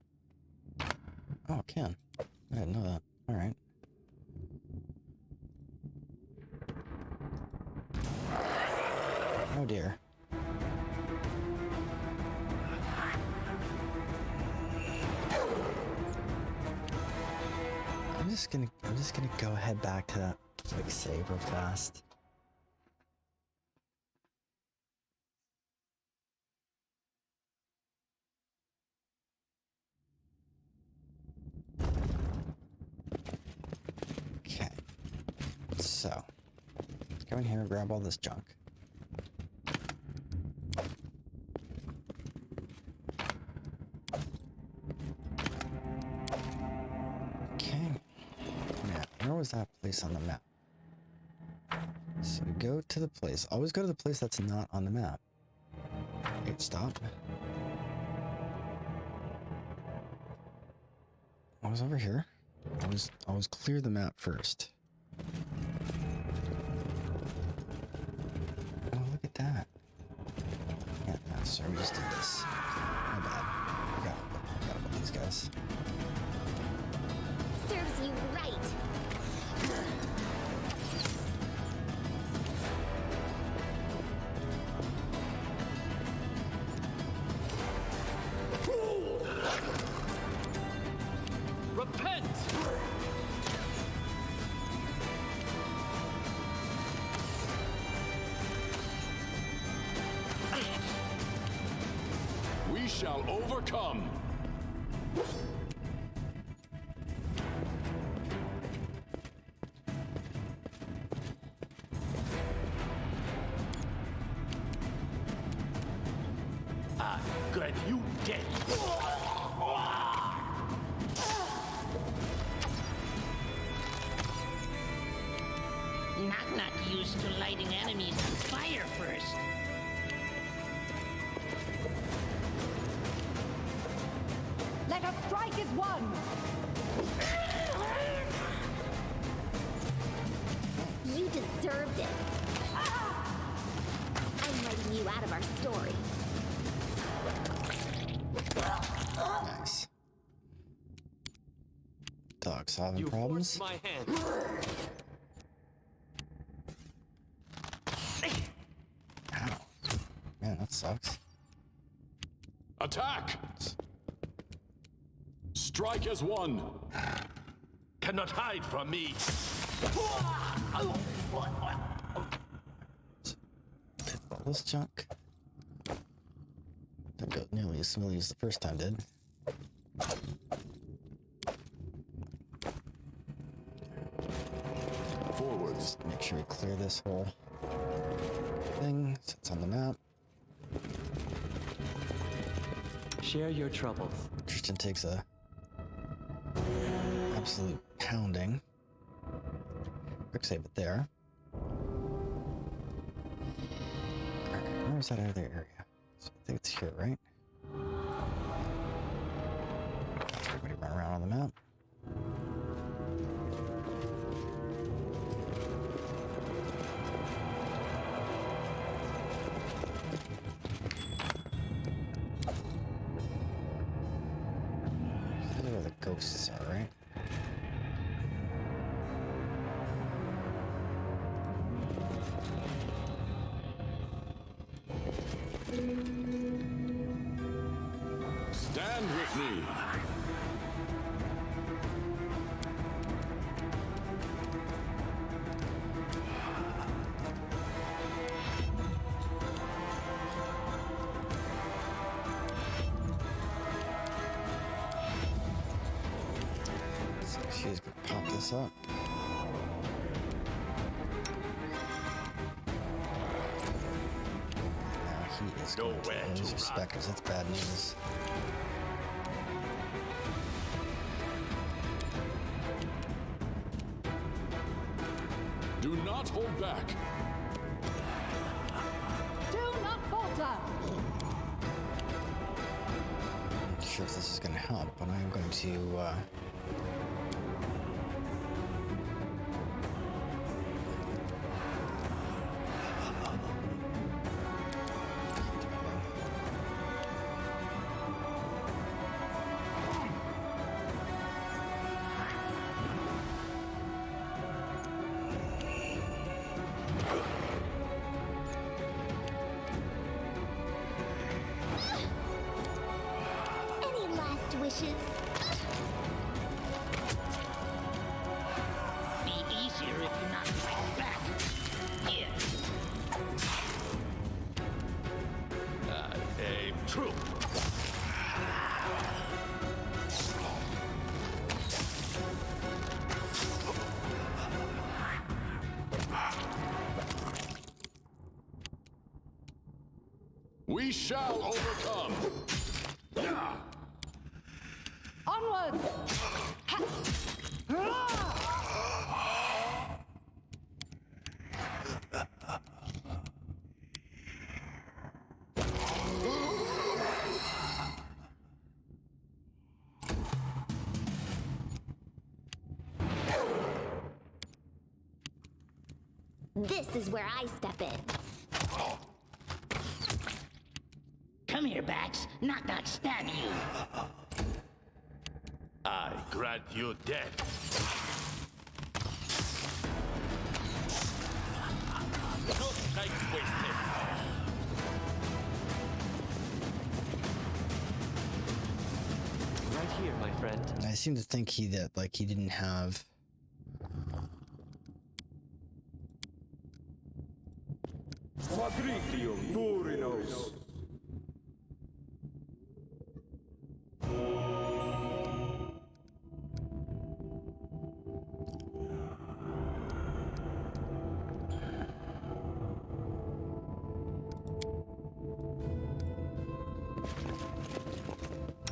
Oh, it can. I didn't know that. Alright. Oh dear. just gonna go head back to that quick save real fast. Okay. So, go in here and grab all this junk. Where was that place on the map? So go to the place. Always go to the place that's not on the map. Wait, stop. I was over here. Always clear the map first. Oh, look at that. Yeah, no, sorry, we just did this. My bad. Forgot about these guys. Serves you right. Repent! We shall overcome. I grant you death. Not used to lighting enemies on fire first. Let us strike as one! You deserved it. I'm writing you out of our story. Nice. Dog solving You problems. forced my hand. Ow. Man, that sucks. Attack! Strike as one. Cannot hide from me. Hit all this junk. Didn't go nearly as smoothly as the first time did. Forwards. Make sure we clear this whole thing so it's on the map. Share your troubles. Tristan takes a absolute pounding. Quick save it there. Alright, where's that other area? So I think it's here, right? Everybody run around on the map. These are where the ghosts are, right? Stand with me. So she's gonna pop this up. Now he is going Nowhere to to lose run. respect because that's bad news. Do not hold back. Do not falter! Not sure if this is going to help, but I'm going to Any last wishes? We shall overcome. Onwards! This is where I step in. Come here, Bats. Not stab you. I grant you death. No strike wasted. Right here, my friend. I seem to think he didn't have. Patricium Durinos.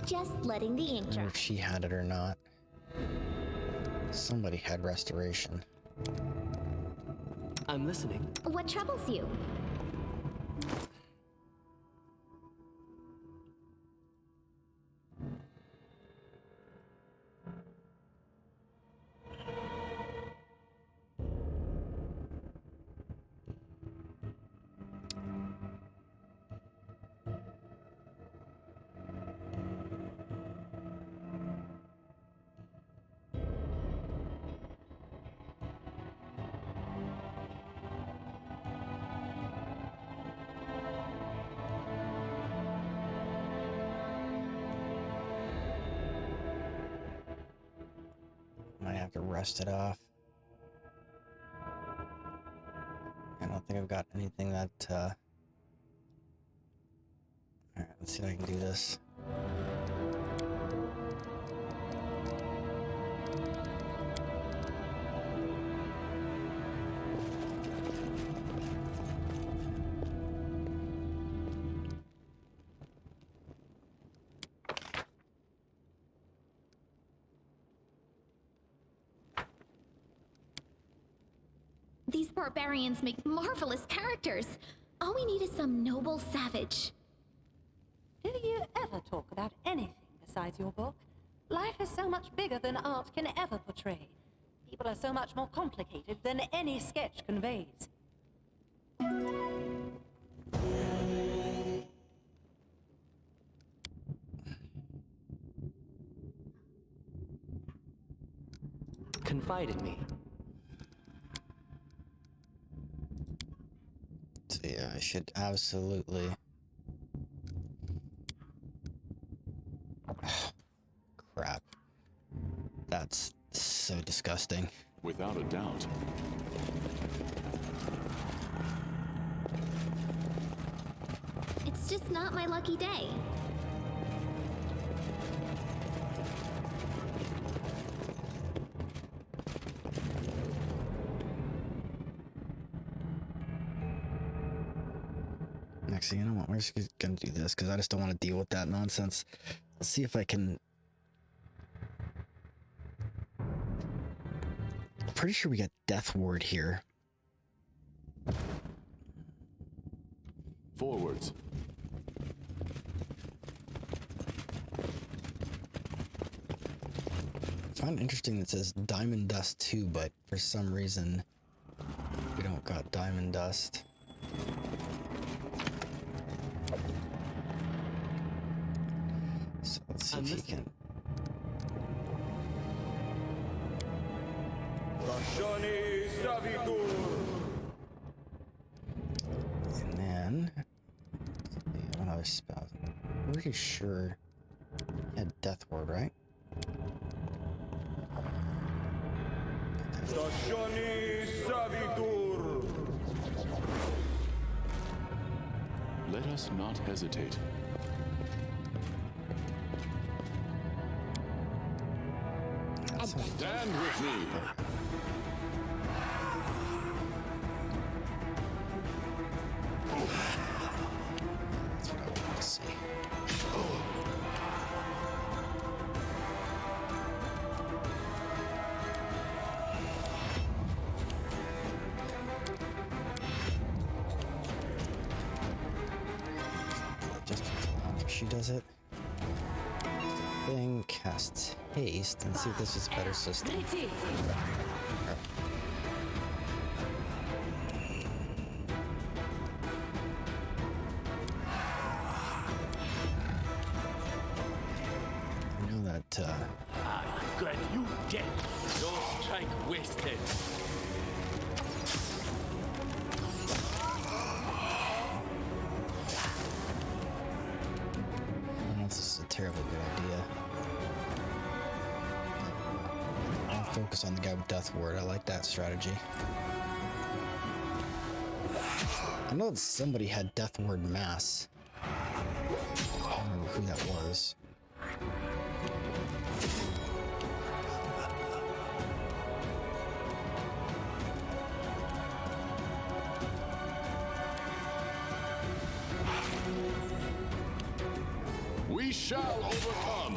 Just letting the ink I don't know dry. if she had it or not. Somebody had restoration. I'm listening. What troubles you? Might have to rest it off. I don't think I've got anything that, Alright, let's see if I can do this. These barbarians make marvelous characters. All we need is some noble savage. Do you ever talk about anything besides your book? Life is so much bigger than art can ever portray. People are so much more complicated than any sketch conveys. Confide in me. So yeah, I should absolutely. Crap. That's so disgusting. Without a doubt. It's just not my lucky day. Actually, you know what? We're just gonna do this because I just don't want to deal with that nonsense. Let's see if I can. I'm pretty sure we got Death Ward here. Forwards. I find it interesting that it says Diamond Dust 2, but for some reason we don't got Diamond Dust. So let's see if he can. And then another spell. I'm pretty sure he had Death Ward, right? Let us not hesitate. Stand with me. That's what I wanted to see. Just after she does it. Thing cast haste and see if this is a better system. I know that Good, you dead. No strike wasted. I don't know if this is a terribly good idea. I'll focus on the guy with Death Ward. I like that strategy. I know that somebody had Death Ward Mass. I don't remember who that was. We shall overcome.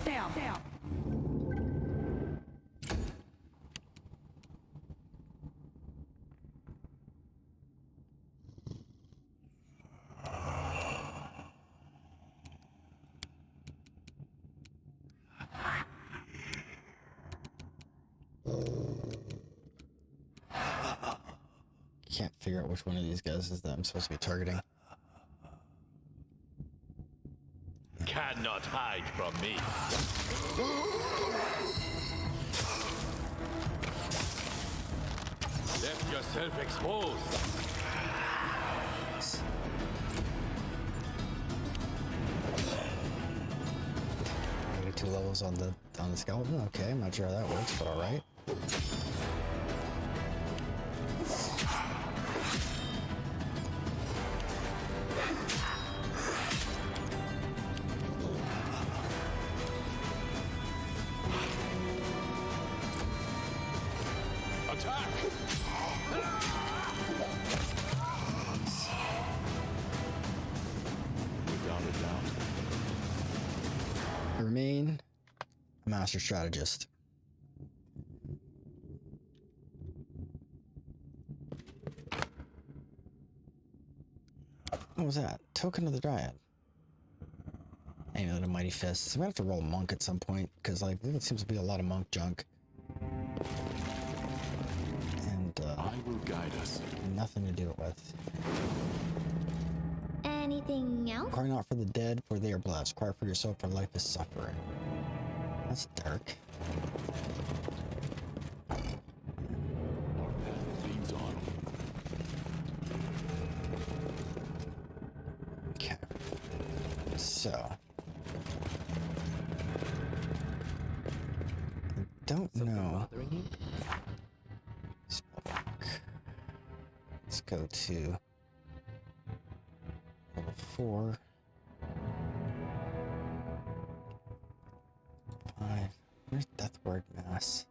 Down. Can't figure out which one of these guys is that I'm supposed to be targeting. Cannot hide from me. Left yourself exposed. Maybe 2 levels on the skeleton. Okay, I'm not sure how that works, but all right. Attack! Without a doubt. I remain a master strategist. What was that? Token of the Dryad. Amulet of Mighty Fists. I'm gonna have to roll a monk at some point, because like there seems to be a lot of monk junk. And I will guide us. nothing to do it with. Anything else? Cry not for the dead, for they are blessed. Cry for yourself, for life is suffering. That's dark. Our path leads on. Okay. So. I don't know. Bothering you? Spellbook. Let's go to level 4. 5. Where's Death Ward Mass?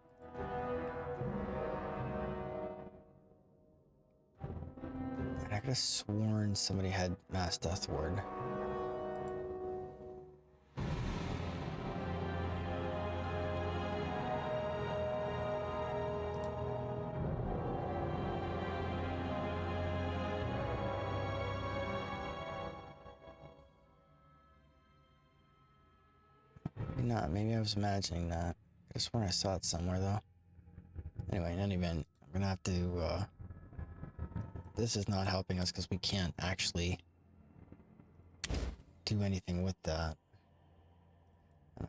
And I could have sworn somebody had Mass Death Ward. Maybe not. Maybe I was imagining that. I could have sworn I saw it somewhere, though. Anyway, in any event, I'm gonna have to, this is not helping us because we can't actually do anything with that.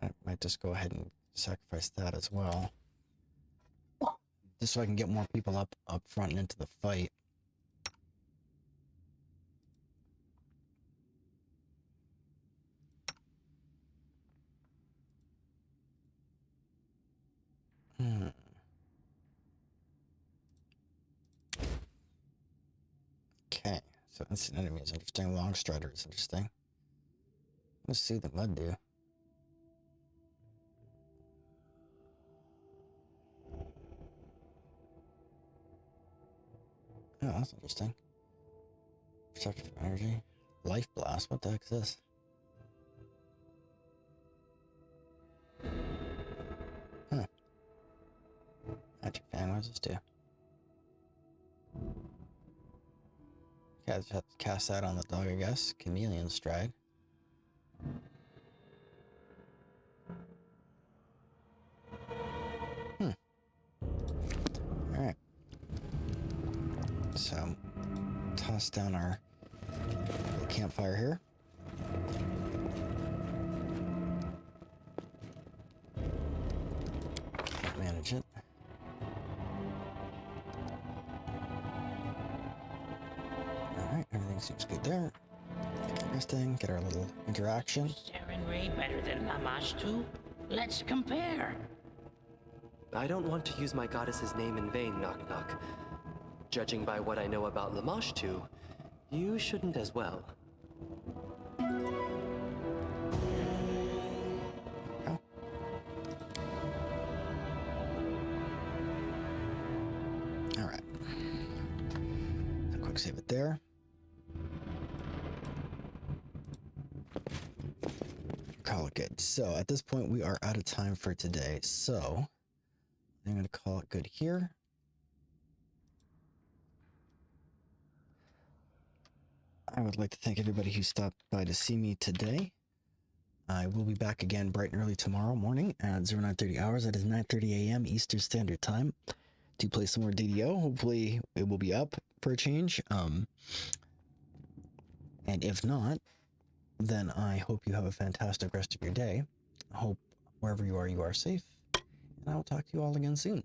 I might just go ahead and sacrifice that as well. Just so I can get more people up front and into the fight. So that's an enemy is interesting. Long strider is interesting. Let's see the mud do. Oh, that's interesting. Protection for energy. Life blast. What the heck is this? Huh. Magic fan. What does this do? Okay, I just have to cast that on the dog, I guess. Chameleon stride. Alright. So, toss down our little campfire here. Can't manage it. Alright, everything seems good there. Interesting. Get our little interaction. Saren Ray better than Lamash too? Let's compare. I don't want to use my goddess's name in vain, Knock Knock. Judging by what I know about Lamash 2, you shouldn't as well. Oh. Alright. So quick save it there. Call it good. So at this point we are out of time for today. So I'm going to call it good here. I would like to thank everybody who stopped by to see me today. I will be back again bright and early tomorrow morning at 0930 hours. That is 9:30 a.m. Eastern Standard Time to play some more DDO. Hopefully it will be up for a change. And if not, then I hope you have a fantastic rest of your day. I hope wherever you are safe. And I will talk to you all again soon.